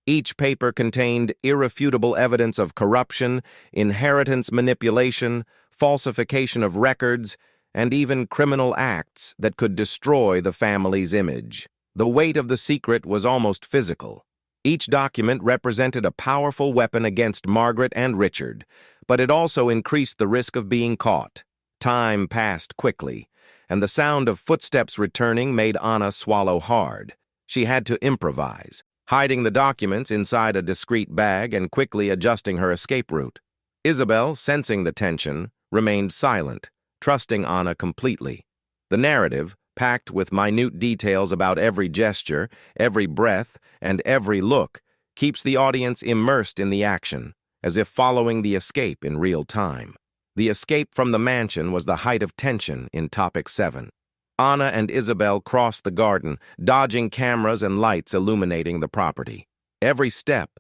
Each paper contained irrefutable evidence of corruption, inheritance manipulation, falsification of records, and even criminal acts that could destroy the family's image. The weight of the secret was almost physical. Each document represented a powerful weapon against Margaret and Richard, but it also increased the risk of being caught. Time passed quickly, and the sound of footsteps returning made Anna swallow hard. She had to improvise, hiding the documents inside a discreet bag and quickly adjusting her escape route. Isabel, sensing the tension, remained silent, trusting Anna completely. The narrative, packed with minute details about every gesture, every breath, and every look, keeps the audience immersed in the action, as if following the escape in real time. The escape from the mansion was the height of tension in Topic 7. Anna and Isabel crossed the garden, dodging cameras and lights illuminating the property. Every step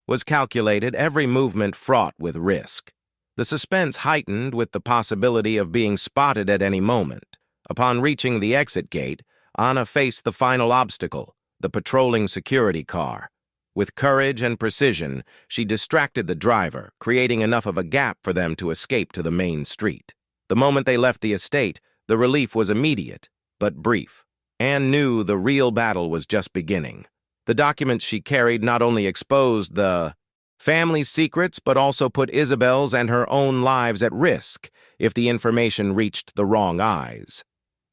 was calculated, every movement fraught with risk. The suspense heightened with the possibility of being spotted at any moment. Upon reaching the exit gate, Anna faced the final obstacle, the patrolling security car. With courage and precision, she distracted the driver, creating enough of a gap for them to escape to the main street. The moment they left the estate, the relief was immediate, but brief. Anne knew the real battle was just beginning. The documents she carried not only exposed the family's secrets, but also put Isabel's and her own lives at risk if the information reached the wrong eyes.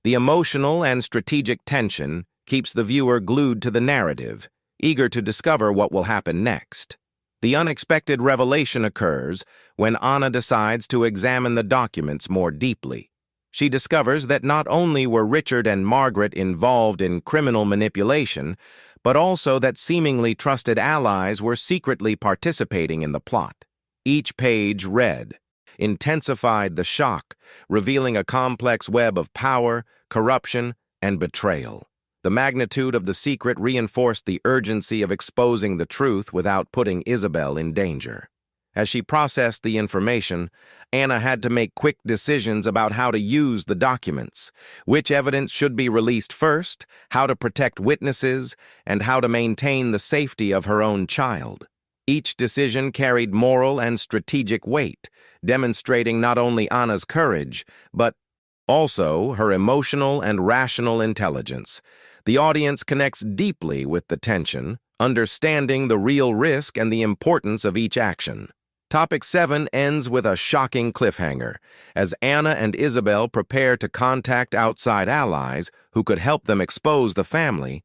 The emotional and strategic tension keeps the viewer glued to the narrative, eager to discover what will happen next. The unexpected revelation occurs when Anna decides to examine the documents more deeply. She discovers that not only were Richard and Margaret involved in criminal manipulation, but also that seemingly trusted allies were secretly participating in the plot. Each page read intensified the shock, revealing a complex web of power, corruption, and betrayal. The magnitude of the secret reinforced the urgency of exposing the truth without putting Isabel in danger. As she processed the information, Anna had to make quick decisions about how to use the documents, which evidence should be released first, how to protect witnesses, and how to maintain the safety of her own child. Each decision carried moral and strategic weight, demonstrating not only Anna's courage, but also her emotional and rational intelligence. The audience connects deeply with the tension, understanding the real risk and the importance of each action. Topic 7 ends with a shocking cliffhanger, as Anna and Isabel prepare to contact outside allies who could help them expose the family.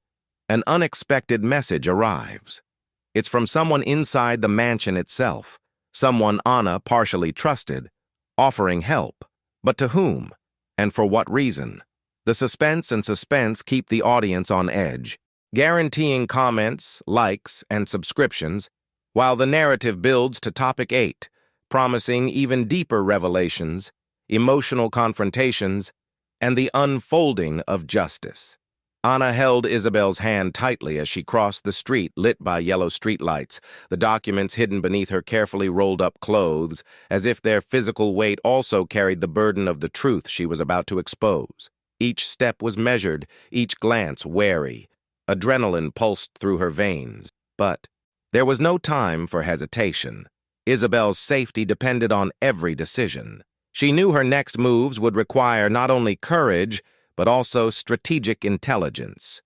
An unexpected message arrives. It's from someone inside the mansion itself, someone Anna partially trusted, offering help. But to whom? And for what reason? The suspense keep the audience on edge, guaranteeing comments, likes, and subscriptions, while the narrative builds to topic 8, promising even deeper revelations, emotional confrontations, and the unfolding of justice. Anna held Isabel's hand tightly as she crossed the street lit by yellow streetlights, the documents hidden beneath her carefully rolled-up clothes, as if their physical weight also carried the burden of the truth she was about to expose. Each step was measured, each glance wary. Adrenaline pulsed through her veins. But there was no time for hesitation. Isabel's safety depended on every decision. She knew her next moves would require not only courage, but also strategic intelligence.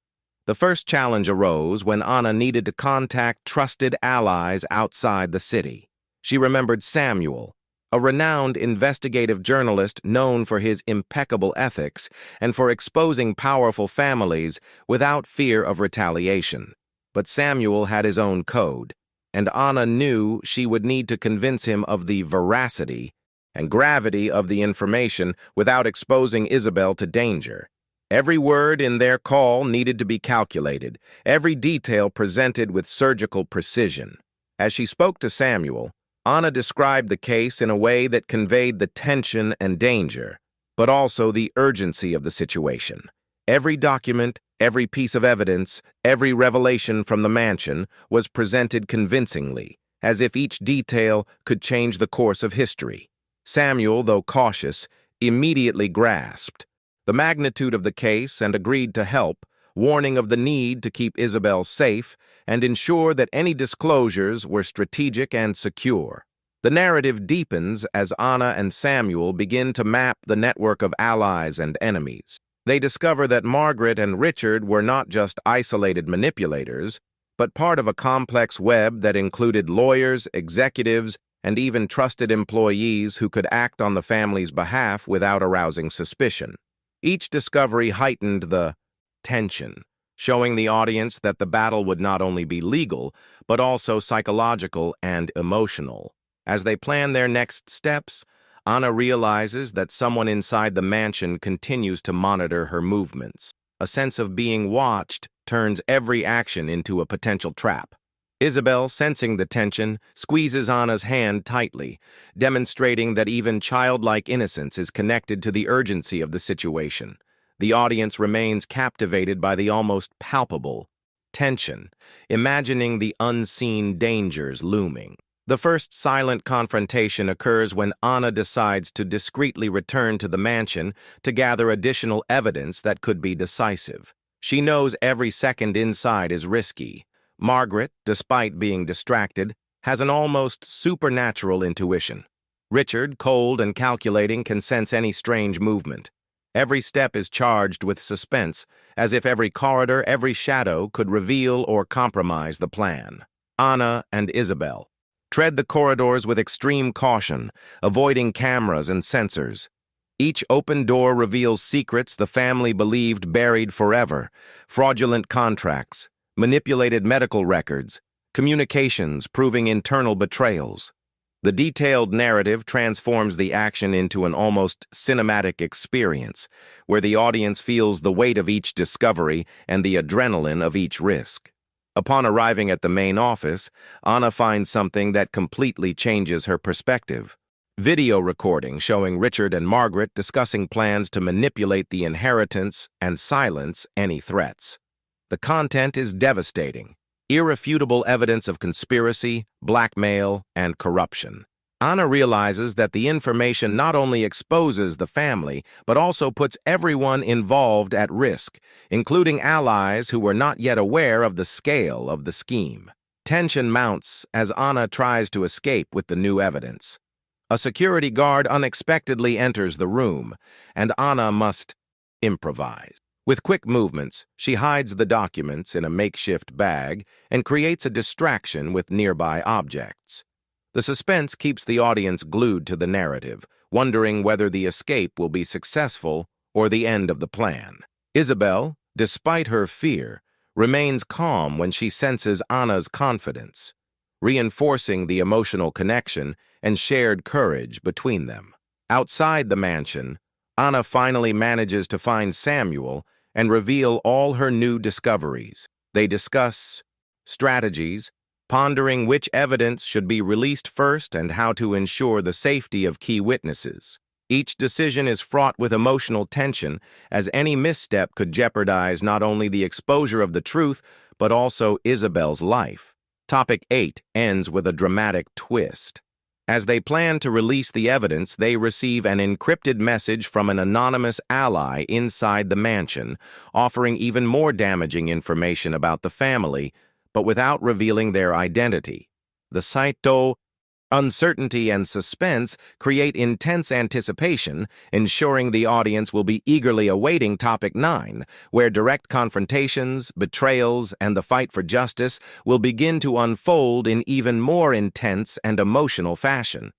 The first challenge arose when Anna needed to contact trusted allies outside the city. She remembered Samuel, a renowned investigative journalist known for his impeccable ethics and for exposing powerful families without fear of retaliation. But Samuel had his own code, and Anna knew she would need to convince him of the veracity and gravity of the information without exposing Isabel to danger. Every word in their call needed to be calculated, every detail presented with surgical precision. As she spoke to Samuel, Anna described the case in a way that conveyed the tension and danger, but also the urgency of the situation. Every document, every piece of evidence, every revelation from the mansion was presented convincingly, as if each detail could change the course of history. Samuel, though cautious, immediately grasped the magnitude of the case and agreed to help, warning of the need to keep Isabel safe and ensure that any disclosures were strategic and secure. The narrative deepens as Anna and Samuel begin to map the network of allies and enemies. They discover that Margaret and Richard were not just isolated manipulators, but part of a complex web that included lawyers, executives, and even trusted employees who could act on the family's behalf without arousing suspicion. Each discovery heightened the tension, showing the audience that the battle would not only be legal, but also psychological and emotional. As they plan their next steps, Anna realizes that someone inside the mansion continues to monitor her movements. A sense of being watched turns every action into a potential trap. Isabel, sensing the tension, squeezes Anna's hand tightly, demonstrating that even childlike innocence is connected to the urgency of the situation. The audience remains captivated by the almost palpable tension, imagining the unseen dangers looming. The first silent confrontation occurs when Anna decides to discreetly return to the mansion to gather additional evidence that could be decisive. She knows every second inside is risky. Margaret, despite being distracted, has an almost supernatural intuition. Richard, cold and calculating, can sense any strange movement. Every step is charged with suspense, as if every corridor, every shadow could reveal or compromise the plan. Anna and Isabel tread the corridors with extreme caution, avoiding cameras and sensors. Each open door reveals secrets the family believed buried forever: fraudulent contracts, manipulated medical records, communications proving internal betrayals. The detailed narrative transforms the action into an almost cinematic experience, where the audience feels the weight of each discovery and the adrenaline of each risk. Upon arriving at the main office, Anna finds something that completely changes her perspective. Video recording showing Richard and Margaret discussing plans to manipulate the inheritance and silence any threats. The content is devastating. Irrefutable evidence of conspiracy, blackmail, and corruption. Anna realizes that the information not only exposes the family, but also puts everyone involved at risk, including allies who were not yet aware of the scale of the scheme. Tension mounts as Anna tries to escape with the new evidence. A security guard unexpectedly enters the room, and Anna must improvise. With quick movements, she hides the documents in a makeshift bag and creates a distraction with nearby objects. The suspense keeps the audience glued to the narrative, wondering whether the escape will be successful or the end of the plan. Isabel, despite her fear, remains calm when she senses Anna's confidence, reinforcing the emotional connection and shared courage between them. Outside the mansion, Anna finally manages to find Samuel and reveal all her new discoveries. They discuss strategies, pondering which evidence should be released first and how to ensure the safety of key witnesses. Each decision is fraught with emotional tension, as any misstep could jeopardize not only the exposure of the truth, but also Isabel's life. Topic 8 ends with a dramatic twist. As they plan to release the evidence, they receive an encrypted message from an anonymous ally inside the mansion, offering even more damaging information about the family, but without revealing their identity. The Saito uncertainty and suspense create intense anticipation, ensuring the audience will be eagerly awaiting Topic 9, where direct confrontations, betrayals, and the fight for justice will begin to unfold in even more intense and emotional fashion.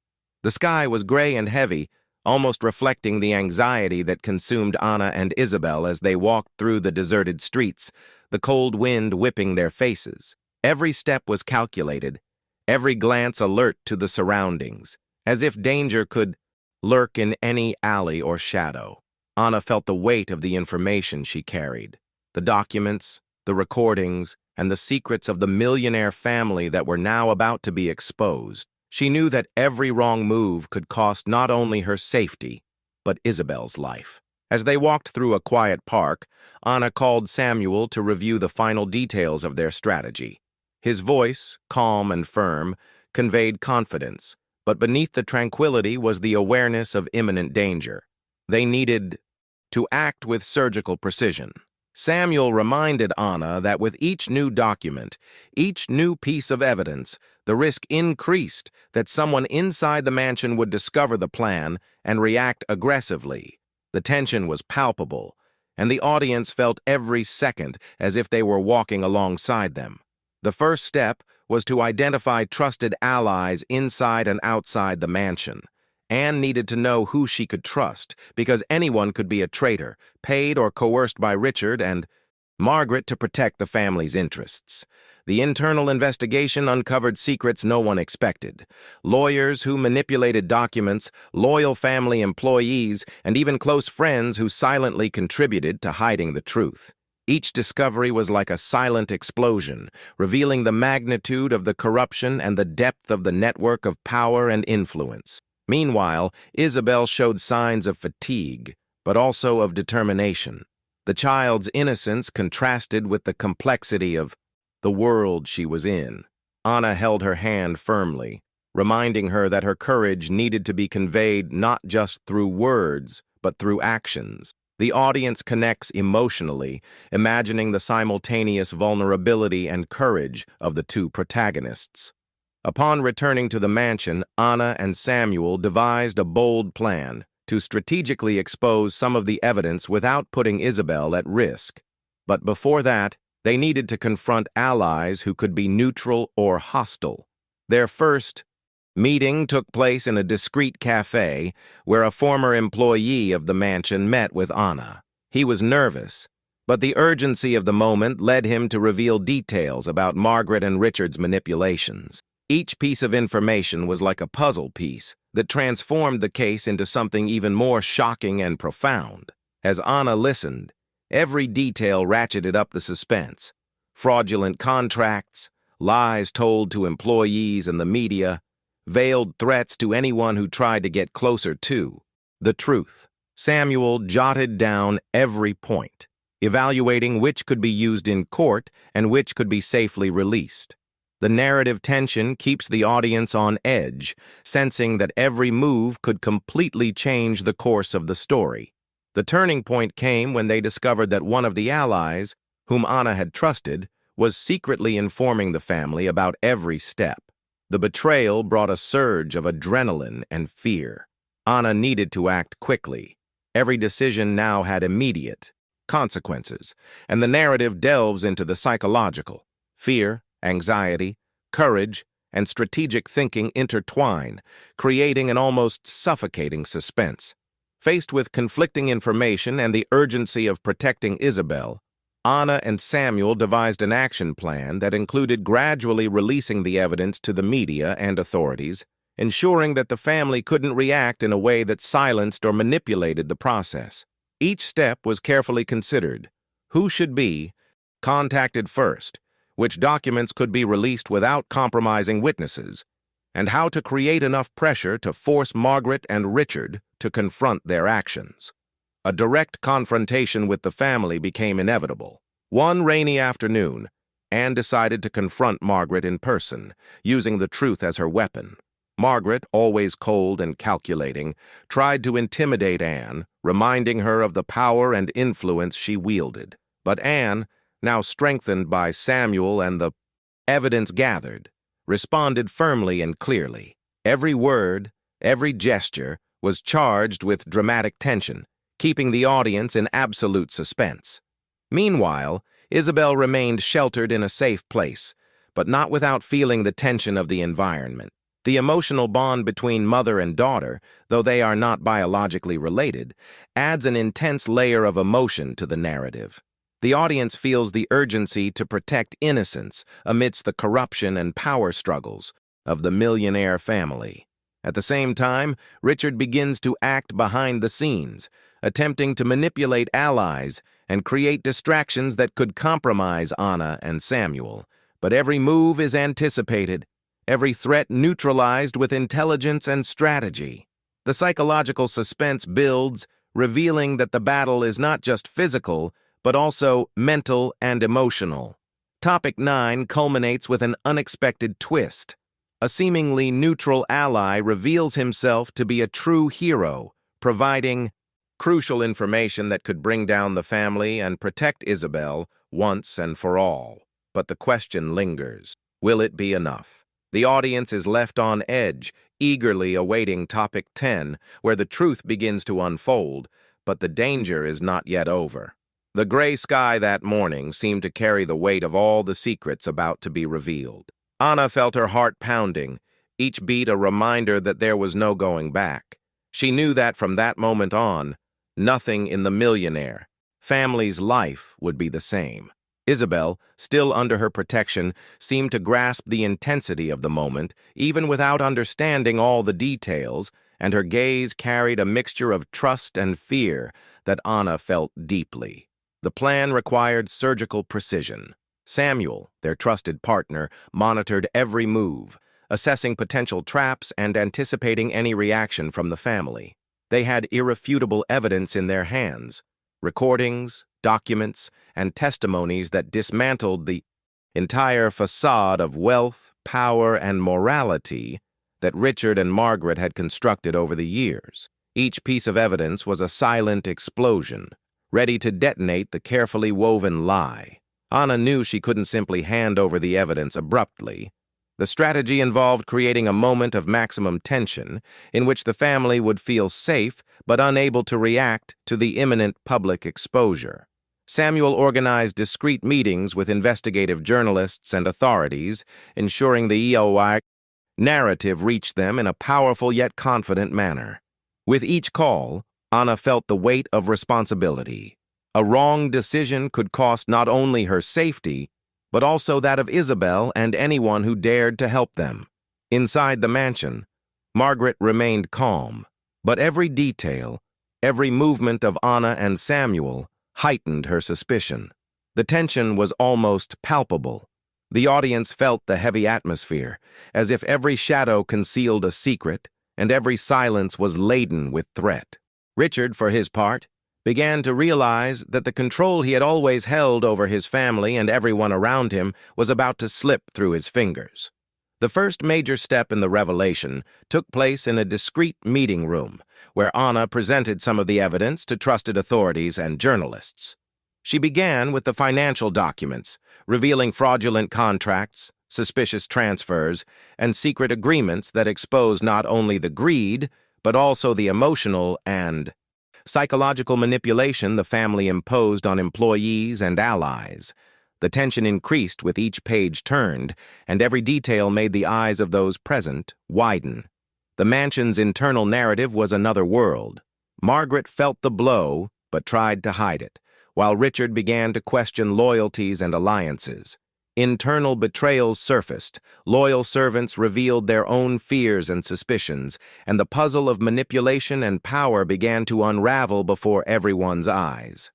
The sky was gray and heavy, almost reflecting the anxiety that consumed Anna and Isabel as they walked through the deserted streets, the cold wind whipping their faces. Every step was calculated, every glance alert to the surroundings, as if danger could lurk in any alley or shadow. Anna felt the weight of the information she carried, the documents, the recordings, and the secrets of the millionaire family that were now about to be exposed. She knew that every wrong move could cost not only her safety, but Isabel's life. As they walked through a quiet park, Anna called Samuel to review the final details of their strategy. His voice, calm and firm, conveyed confidence, but beneath the tranquility was the awareness of imminent danger. They needed to act with surgical precision. Samuel reminded Anna that with each new document, each new piece of evidence, the risk increased that someone inside the mansion would discover the plan and react aggressively. The tension was palpable, and the audience felt every second as if they were walking alongside them. The first step was to identify trusted allies inside and outside the mansion. Anne needed to know who she could trust, because anyone could be a traitor, paid or coerced by Richard and Margaret to protect the family's interests. The internal investigation uncovered secrets no one expected. Lawyers who manipulated documents, loyal family employees, and even close friends who silently contributed to hiding the truth. Each discovery was like a silent explosion, revealing the magnitude of the corruption and the depth of the network of power and influence. Meanwhile, Isabel showed signs of fatigue, but also of determination. The child's innocence contrasted with the complexity of the world she was in. Anna held her hand firmly, reminding her that her courage needed to be conveyed not just through words, but through actions. The audience connects emotionally, imagining the simultaneous vulnerability and courage of the two protagonists. Upon returning to the mansion, Anna and Samuel devised a bold plan to strategically expose some of the evidence without putting Isabel at risk. But before that, they needed to confront allies who could be neutral or hostile. Their first meeting took place in a discreet cafe where a former employee of the mansion met with Anna. He was nervous, but the urgency of the moment led him to reveal details about Margaret and Richard's manipulations. Each piece of information was like a puzzle piece that transformed the case into something even more shocking and profound. As Anna listened, every detail ratcheted up the suspense. Fraudulent contracts, lies told to employees and the media, veiled threats to anyone who tried to get closer to the truth. Samuel jotted down every point, evaluating which could be used in court and which could be safely released. The narrative tension keeps the audience on edge, sensing that every move could completely change the course of the story. The turning point came when they discovered that one of the allies, whom Anna had trusted, was secretly informing the family about every step. The betrayal brought a surge of adrenaline and fear. Anna needed to act quickly. Every decision now had immediate consequences, and the narrative delves into the psychological. Fear, anxiety, courage, and strategic thinking intertwine, creating an almost suffocating suspense. Faced with conflicting information and the urgency of protecting Isabel, Anna and Samuel devised an action plan that included gradually releasing the evidence to the media and authorities, ensuring that the family couldn't react in a way that silenced or manipulated the process. Each step was carefully considered. Who should be contacted first, which documents could be released without compromising witnesses, and how to create enough pressure to force Margaret and Richard to confront their actions. A direct confrontation with the family became inevitable. One rainy afternoon, Anne decided to confront Margaret in person, using the truth as her weapon. Margaret, always cold and calculating, tried to intimidate Anne, reminding her of the power and influence she wielded. But Anne, now strengthened by Samuel and the evidence gathered, responded firmly and clearly. Every word, every gesture was charged with dramatic tension, keeping the audience in absolute suspense. Meanwhile, Isabel remained sheltered in a safe place, but not without feeling the tension of the environment. The emotional bond between mother and daughter, though they are not biologically related, adds an intense layer of emotion to the narrative. The audience feels the urgency to protect innocence amidst the corruption and power struggles of the Millionaire family. At the same time, Richard begins to act behind the scenes, attempting to manipulate allies and create distractions that could compromise Anna and Samuel. But every move is anticipated, every threat neutralized with intelligence and strategy. The psychological suspense builds, revealing that the battle is not just physical, but also mental and emotional. Topic 9 culminates with an unexpected twist. A seemingly neutral ally reveals himself to be a true hero, providing crucial information that could bring down the family and protect Isabel once and for all. But the question lingers. Will it be enough? The audience is left on edge, eagerly awaiting Topic 10, where the truth begins to unfold, but the danger is not yet over. The gray sky that morning seemed to carry the weight of all the secrets about to be revealed. Anna felt her heart pounding, each beat a reminder that there was no going back. She knew that from that moment on, nothing in the Millionaire family's life would be the same. Isabel, still under her protection, seemed to grasp the intensity of the moment, even without understanding all the details, and her gaze carried a mixture of trust and fear that Anna felt deeply. The plan required surgical precision. Samuel, their trusted partner, monitored every move, assessing potential traps and anticipating any reaction from the family. They had irrefutable evidence in their hands, recordings, documents, and testimonies that dismantled the entire facade of wealth, power, and morality that Richard and Margaret had constructed over the years. Each piece of evidence was a silent explosion, ready to detonate the carefully woven lie. Anna knew she couldn't simply hand over the evidence abruptly. The strategy involved creating a moment of maximum tension in which the family would feel safe but unable to react to the imminent public exposure. Samuel organized discreet meetings with investigative journalists and authorities, ensuring the EOI narrative reached them in a powerful yet confident manner. With each call, Anna felt the weight of responsibility. A wrong decision could cost not only her safety, but also that of Isabel and anyone who dared to help them. Inside the mansion, Margaret remained calm, but every detail, every movement of Anna and Samuel heightened her suspicion. The tension was almost palpable. The audience felt the heavy atmosphere, as if every shadow concealed a secret and every silence was laden with threat. Richard, for his part, began to realize that the control he had always held over his family and everyone around him was about to slip through his fingers. The first major step in the revelation took place in a discreet meeting room, where Anna presented some of the evidence to trusted authorities and journalists. She began with the financial documents, revealing fraudulent contracts, suspicious transfers, and secret agreements that exposed not only the greed, but also the emotional and psychological manipulation the family imposed on employees and allies. The tension increased with each page turned, and every detail made the eyes of those present widen. The mansion's internal narrative was another world. Margaret felt the blow, but tried to hide it, while Richard began to question loyalties and alliances. Internal betrayals surfaced, loyal servants revealed their own fears and suspicions, and the puzzle of manipulation and power began to unravel before everyone's eyes.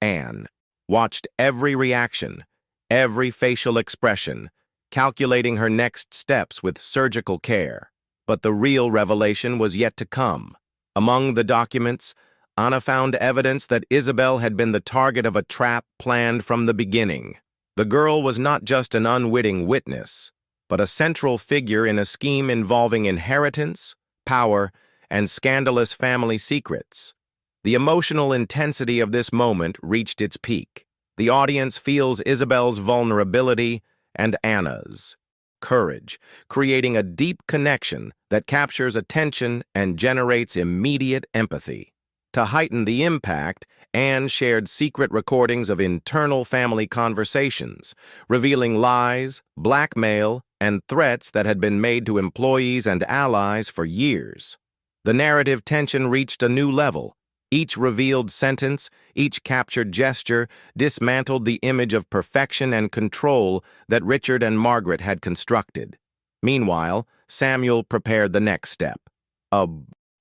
Anne watched every reaction, every facial expression, calculating her next steps with surgical care. But the real revelation was yet to come. Among the documents, Anna found evidence that Isabel had been the target of a trap planned from the beginning. The girl was not just an unwitting witness, but a central figure in a scheme involving inheritance, power, and scandalous family secrets. The emotional intensity of this moment reached its peak. The audience feels Isabel's vulnerability and Anna's courage, creating a deep connection that captures attention and generates immediate empathy. To heighten the impact, Anne shared secret recordings of internal family conversations, revealing lies, blackmail, and threats that had been made to employees and allies for years. The narrative tension reached a new level. Each revealed sentence, each captured gesture, dismantled the image of perfection and control that Richard and Margaret had constructed. Meanwhile, Samuel prepared the next step, a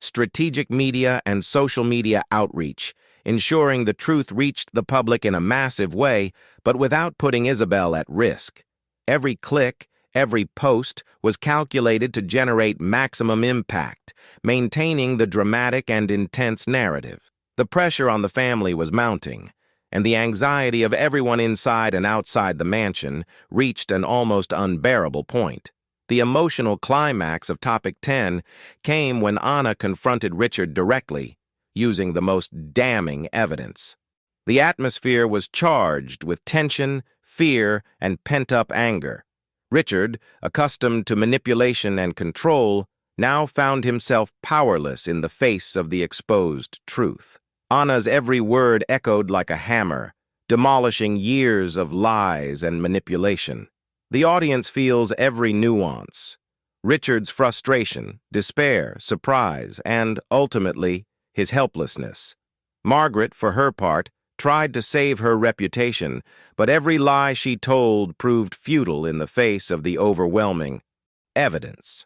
strategic media and social media outreach, ensuring the truth reached the public in a massive way, but without putting Isabel at risk. Every click, every post was calculated to generate maximum impact, maintaining the dramatic and intense narrative. The pressure on the family was mounting, and the anxiety of everyone inside and outside the mansion reached an almost unbearable point. The emotional climax of Topic 10 came when Anna confronted Richard directly, using the most damning evidence. The atmosphere was charged with tension, fear, and pent-up anger. Richard, accustomed to manipulation and control, now found himself powerless in the face of the exposed truth. Anna's every word echoed like a hammer, demolishing years of lies and manipulation. The audience feels every nuance: Richard's frustration, despair, surprise, and, ultimately, his helplessness. Margaret, for her part, tried to save her reputation, but every lie she told proved futile in the face of the overwhelming evidence.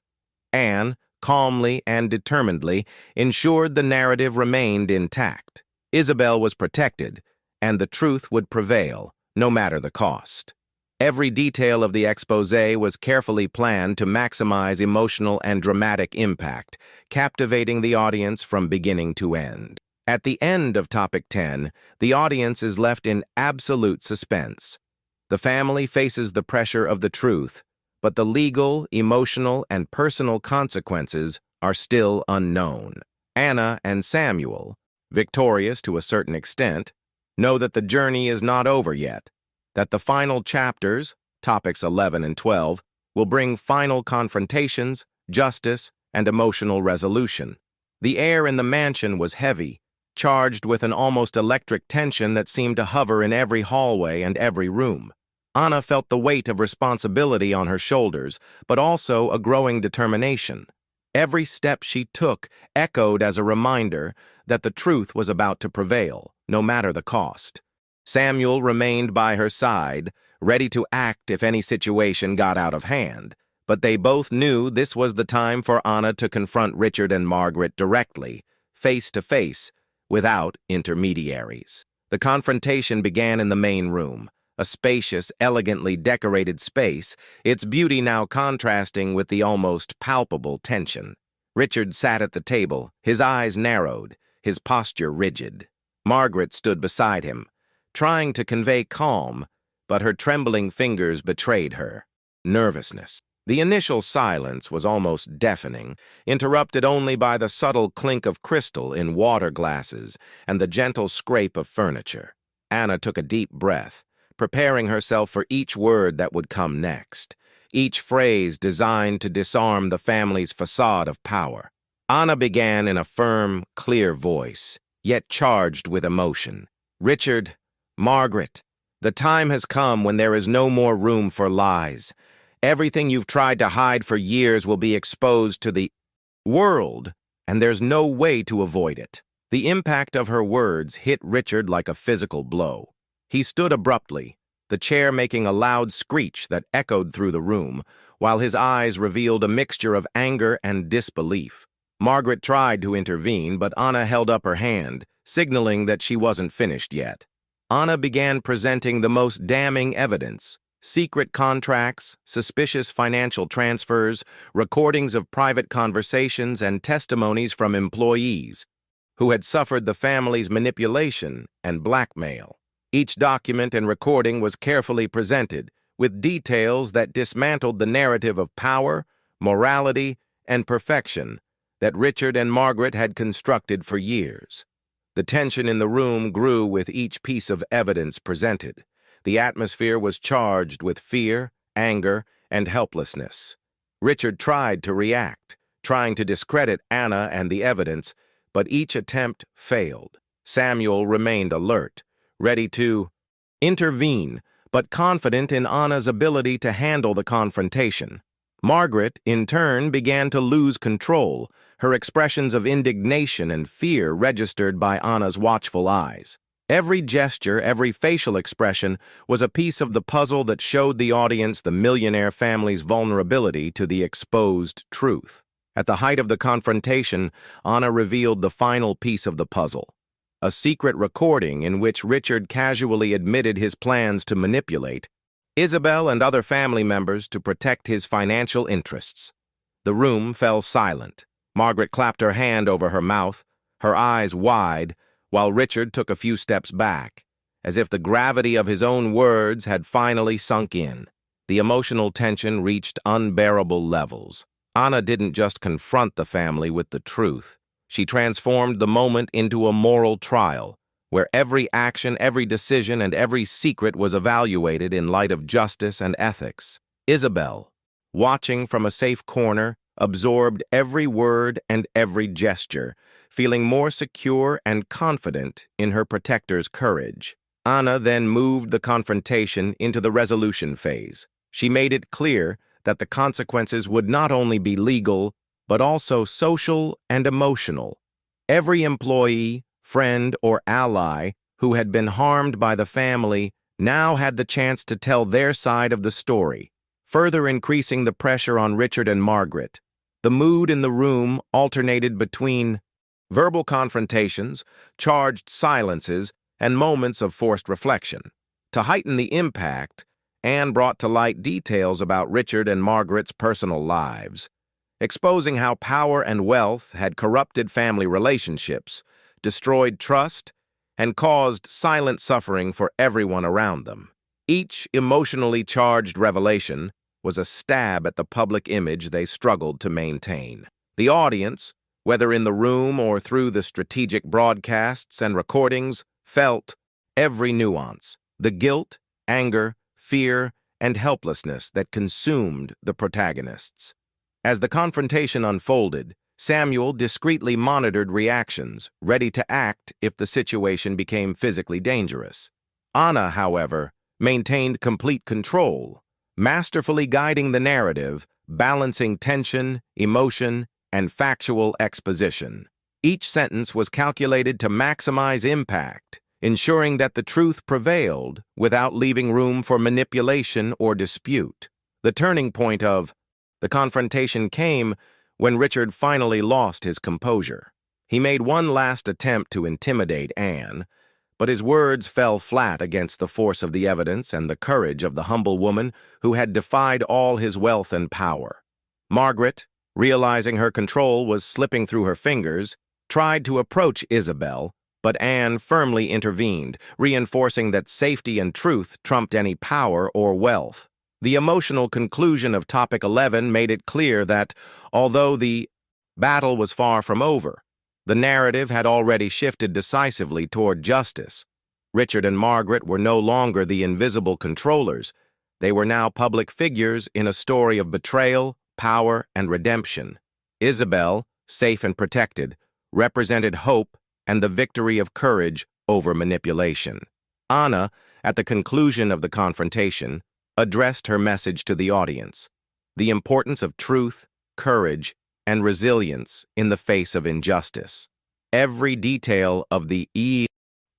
Anne, calmly and determinedly, ensured the narrative remained intact. Isabel was protected, and the truth would prevail, no matter the cost. Every detail of the exposé was carefully planned to maximize emotional and dramatic impact, captivating the audience from beginning to end. At the end of Topic 10, the audience is left in absolute suspense. The family faces the pressure of the truth, but the legal, emotional, and personal consequences are still unknown. Anna and Samuel, victorious to a certain extent, know that the journey is not over yet, that the final chapters, topics 11 and 12, will bring final confrontations, justice, and emotional resolution. The air in the mansion was heavy, charged with an almost electric tension that seemed to hover in every hallway and every room. Anna felt the weight of responsibility on her shoulders, but also a growing determination. Every step she took echoed as a reminder that the truth was about to prevail, no matter the cost. Samuel remained by her side, ready to act if any situation got out of hand, but they both knew this was the time for Anna to confront Richard and Margaret directly, face to face, without intermediaries. The confrontation began in the main room, a spacious, elegantly decorated space, its beauty now contrasting with the almost palpable tension. Richard sat at the table, his eyes narrowed, his posture rigid. Margaret stood beside him, trying to convey calm, but her trembling fingers betrayed her nervousness. The initial silence was almost deafening, interrupted only by the subtle clink of crystal in water glasses and the gentle scrape of furniture. Anna took a deep breath, preparing herself for each word that would come next, each phrase designed to disarm the family's facade of power. Anna began in a firm, clear voice, yet charged with emotion. "Richard, Margaret, the time has come when there is no more room for lies. Everything you've tried to hide for years will be exposed to the world, and there's no way to avoid it." The impact of her words hit Richard like a physical blow. He stood abruptly, the chair making a loud screech that echoed through the room, while his eyes revealed a mixture of anger and disbelief. Margaret tried to intervene, but Anna held up her hand, signaling that she wasn't finished yet. Anna began presenting the most damning evidence: secret contracts, suspicious financial transfers, recordings of private conversations, and testimonies from employees who had suffered the family's manipulation and blackmail. Each document and recording was carefully presented, with details that dismantled the narrative of power, morality, and perfection that Richard and Margaret had constructed for years. The tension in the room grew with each piece of evidence presented. The atmosphere was charged with fear, anger, and helplessness. Richard tried to react, trying to discredit Anna and the evidence, but each attempt failed. Samuel remained alert, ready to intervene, but confident in Anna's ability to handle the confrontation. Margaret, in turn, began to lose control, her expressions of indignation and fear registered by Anna's watchful eyes. Every gesture, every facial expression was a piece of the puzzle that showed the audience the Millionaire family's vulnerability to the exposed truth. At the height of the confrontation, Anna revealed the final piece of the puzzle: a secret recording in which Richard casually admitted his plans to manipulate Isabel and other family members to protect his financial interests. The room fell silent. Margaret clapped her hand over her mouth, her eyes wide, while Richard took a few steps back, as if the gravity of his own words had finally sunk in. The emotional tension reached unbearable levels. Anna didn't just confront the family with the truth. She transformed the moment into a moral trial, where every action, every decision, and every secret was evaluated in light of justice and ethics. Isabel, watching from a safe corner, absorbed every word and every gesture, feeling more secure and confident in her protector's courage. Anna then moved the confrontation into the resolution phase. She made it clear that the consequences would not only be legal, but also social and emotional. Every employee, friend, or ally who had been harmed by the family now had the chance to tell their side of the story, further increasing the pressure on Richard and Margaret. The mood in the room alternated between verbal confrontations, charged silences, and moments of forced reflection. To heighten the impact, Anne brought to light details about Richard and Margaret's personal lives, exposing how power and wealth had corrupted family relationships, destroyed trust, and caused silent suffering for everyone around them. Each emotionally charged revelation was a stab at the public image they struggled to maintain. The audience, whether in the room or through the strategic broadcasts and recordings, felt every nuance, the guilt, anger, fear, and helplessness that consumed the protagonists. As the confrontation unfolded, Samuel discreetly monitored reactions, ready to act if the situation became physically dangerous. Anna, however, maintained complete control, masterfully guiding the narrative, balancing tension, emotion, and factual exposition. Each sentence was calculated to maximize impact, ensuring that the truth prevailed without leaving room for manipulation or dispute. The turning point of the confrontation came when Richard finally lost his composure. He made one last attempt to intimidate Anne, but his words fell flat against the force of the evidence and the courage of the humble woman who had defied all his wealth and power. Margaret, realizing her control was slipping through her fingers, tried to approach Isabel, but Anne firmly intervened, reinforcing that safety and truth trumped any power or wealth. The emotional conclusion of Topic 11 made it clear that, although the battle was far from over, the narrative had already shifted decisively toward justice. Richard and Margaret were no longer the invisible controllers. They were now public figures in a story of betrayal, power, and redemption. Isabel, safe and protected, represented hope and the victory of courage over manipulation. Anna, at the conclusion of the confrontation, addressed her message to the audience: the importance of truth, courage, and resilience in the face of injustice. Every detail of the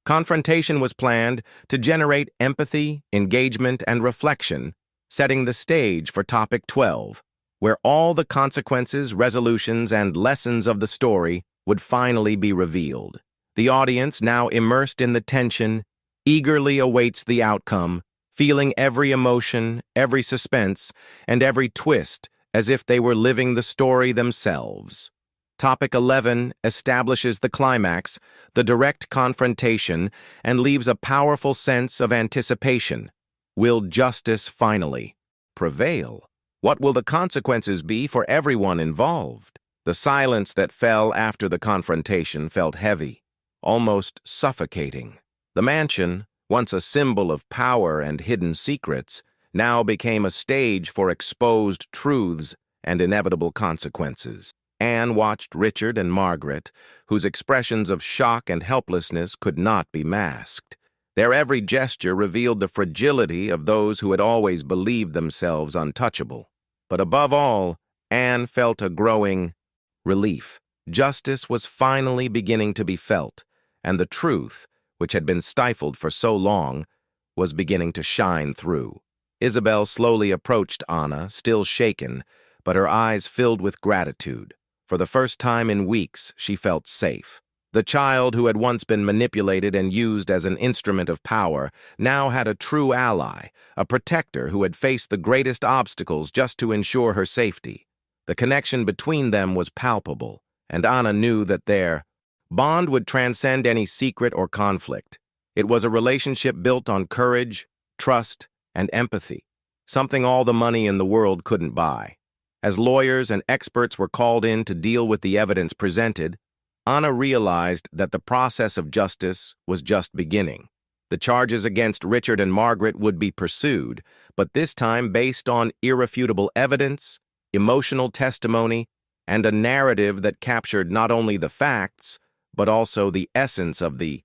confrontation was planned to generate empathy, engagement, and reflection, setting the stage for Topic 12, where all the consequences, resolutions, and lessons of the story would finally be revealed. The audience, now immersed in the tension, eagerly awaits the outcome, feeling every emotion, every suspense, and every twist as if they were living the story themselves. Topic 11 establishes the climax, the direct confrontation, and leaves a powerful sense of anticipation. Will justice finally prevail? What will the consequences be for everyone involved? The silence that fell after the confrontation felt heavy, almost suffocating. The mansion, once a symbol of power and hidden secrets, now became a stage for exposed truths and inevitable consequences. Anne watched Richard and Margaret, whose expressions of shock and helplessness could not be masked. Their every gesture revealed the fragility of those who had always believed themselves untouchable. But above all, Anne felt a growing relief. Justice was finally beginning to be felt, and the truth, which had been stifled for so long, was beginning to shine through. Isabel slowly approached Anna, still shaken, but her eyes filled with gratitude. For the first time in weeks, she felt safe. The child who had once been manipulated and used as an instrument of power now had a true ally, a protector who had faced the greatest obstacles just to ensure her safety. The connection between them was palpable, and Anna knew that their bond would transcend any secret or conflict. It was a relationship built on courage, trust, and empathy, something all the money in the world couldn't buy. As lawyers and experts were called in to deal with the evidence presented, Anna realized that the process of justice was just beginning. The charges against Richard and Margaret would be pursued, but this time based on irrefutable evidence, emotional testimony, and a narrative that captured not only the facts, but also the essence of the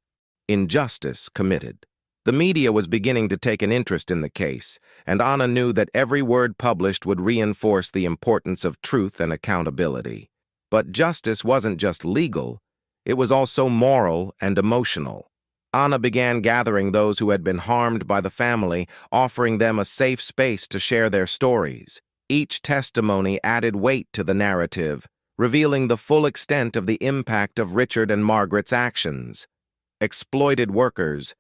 injustice committed. The media was beginning to take an interest in the case, and Anna knew that every word published would reinforce the importance of truth and accountability. But justice wasn't just legal, it was also moral and emotional. Anna began gathering those who had been harmed by the family, offering them a safe space to share their stories. Each testimony added weight to the narrative, revealing the full extent of the impact of Richard and Margaret's actions. Exploited workers,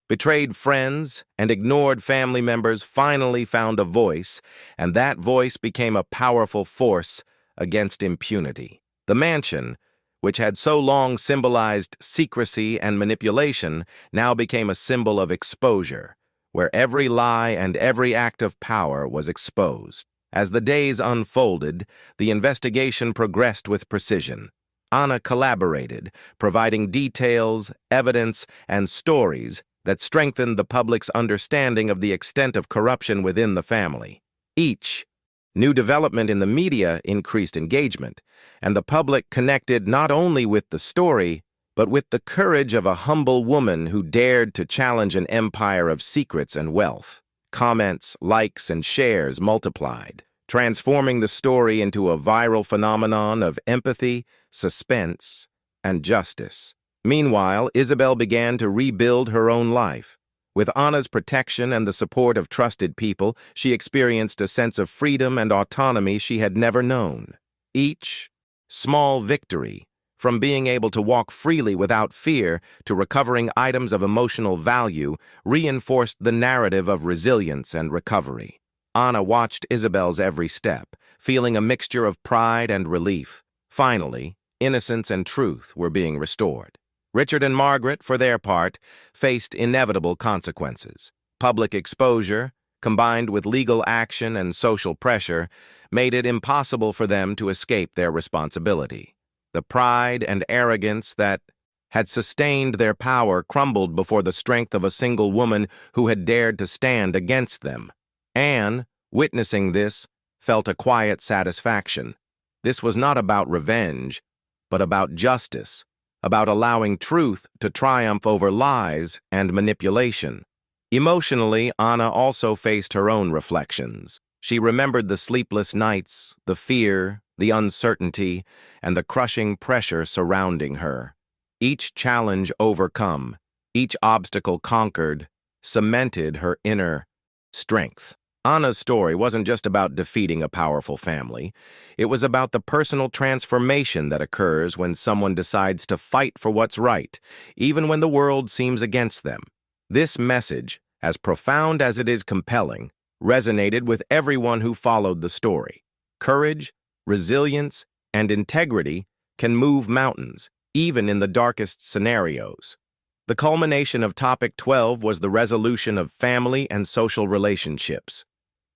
betrayed friends, and ignored family members finally found a voice, and that voice became a powerful force against impunity. The mansion, which had so long symbolized secrecy and manipulation, now became a symbol of exposure, where every lie and every act of power was exposed. As the days unfolded, the investigation progressed with precision. Anna collaborated, providing details, evidence, and stories that strengthened the public's understanding of the extent of corruption within the family. Each new development in the media increased engagement, and the public connected not only with the story, but with the courage of a humble woman who dared to challenge an empire of secrets and wealth. Comments, likes, and shares multiplied, transforming the story into a viral phenomenon of empathy, suspense, and justice. Meanwhile, Isabel began to rebuild her own life. With Anna's protection and the support of trusted people, she experienced a sense of freedom and autonomy she had never known. Each small victory, from being able to walk freely without fear to recovering items of emotional value, reinforced the narrative of resilience and recovery. Anna watched Isabel's every step, feeling a mixture of pride and relief. Finally, innocence and truth were being restored. Richard and Margaret, for their part, faced inevitable consequences. Public exposure, combined with legal action and social pressure, made it impossible for them to escape their responsibility. The pride and arrogance that had sustained their power crumbled before the strength of a single woman who had dared to stand against them. Anne, witnessing this, felt a quiet satisfaction. This was not about revenge, but about justice, about allowing truth to triumph over lies and manipulation. Emotionally, Anna also faced her own reflections. She remembered the sleepless nights, the fear, the uncertainty, and the crushing pressure surrounding her. Each challenge overcome, each obstacle conquered, cemented her inner strength. Anna's story wasn't just about defeating a powerful family. It was about the personal transformation that occurs when someone decides to fight for what's right, even when the world seems against them. This message, as profound as it is compelling, resonated with everyone who followed the story. Courage, resilience, and integrity can move mountains, even in the darkest scenarios. The culmination of Topic 12 was the resolution of family and social relationships.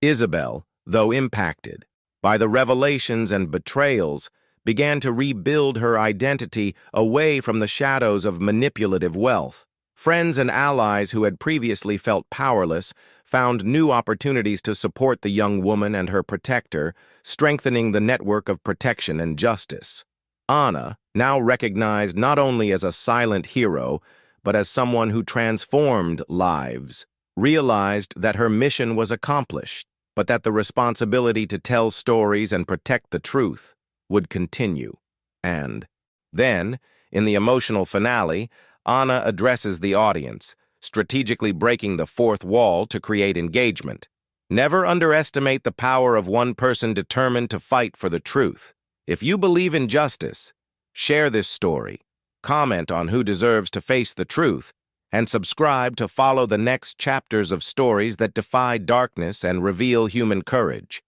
Isabel, though impacted by the revelations and betrayals, began to rebuild her identity away from the shadows of manipulative wealth. Friends and allies who had previously felt powerless found new opportunities to support the young woman and her protector, strengthening the network of protection and justice. Anna, now recognized not only as a silent hero, but as someone who transformed lives, realized that her mission was accomplished, but that the responsibility to tell stories and protect the truth would continue. And then, in the emotional finale, Anna addresses the audience, strategically breaking the fourth wall to create engagement. Never underestimate the power of one person determined to fight for the truth. If you believe in justice, share this story, comment on who deserves to face the truth, and subscribe to follow the next chapters of stories that defy darkness and reveal human courage.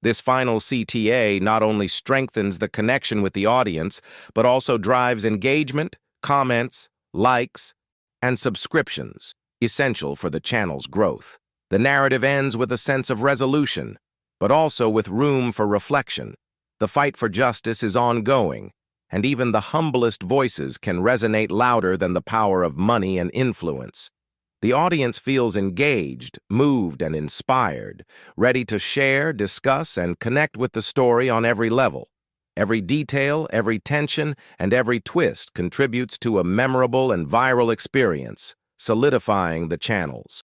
This final CTA not only strengthens the connection with the audience, but also drives engagement, comments, likes, and subscriptions, essential for the channel's growth. The narrative ends with a sense of resolution, but also with room for reflection. The fight for justice is ongoing, and even the humblest voices can resonate louder than the power of money and influence. The audience feels engaged, moved, and inspired, ready to share, discuss, and connect with the story on every level. Every detail, every tension, and every twist contributes to a memorable and viral experience, solidifying the channel's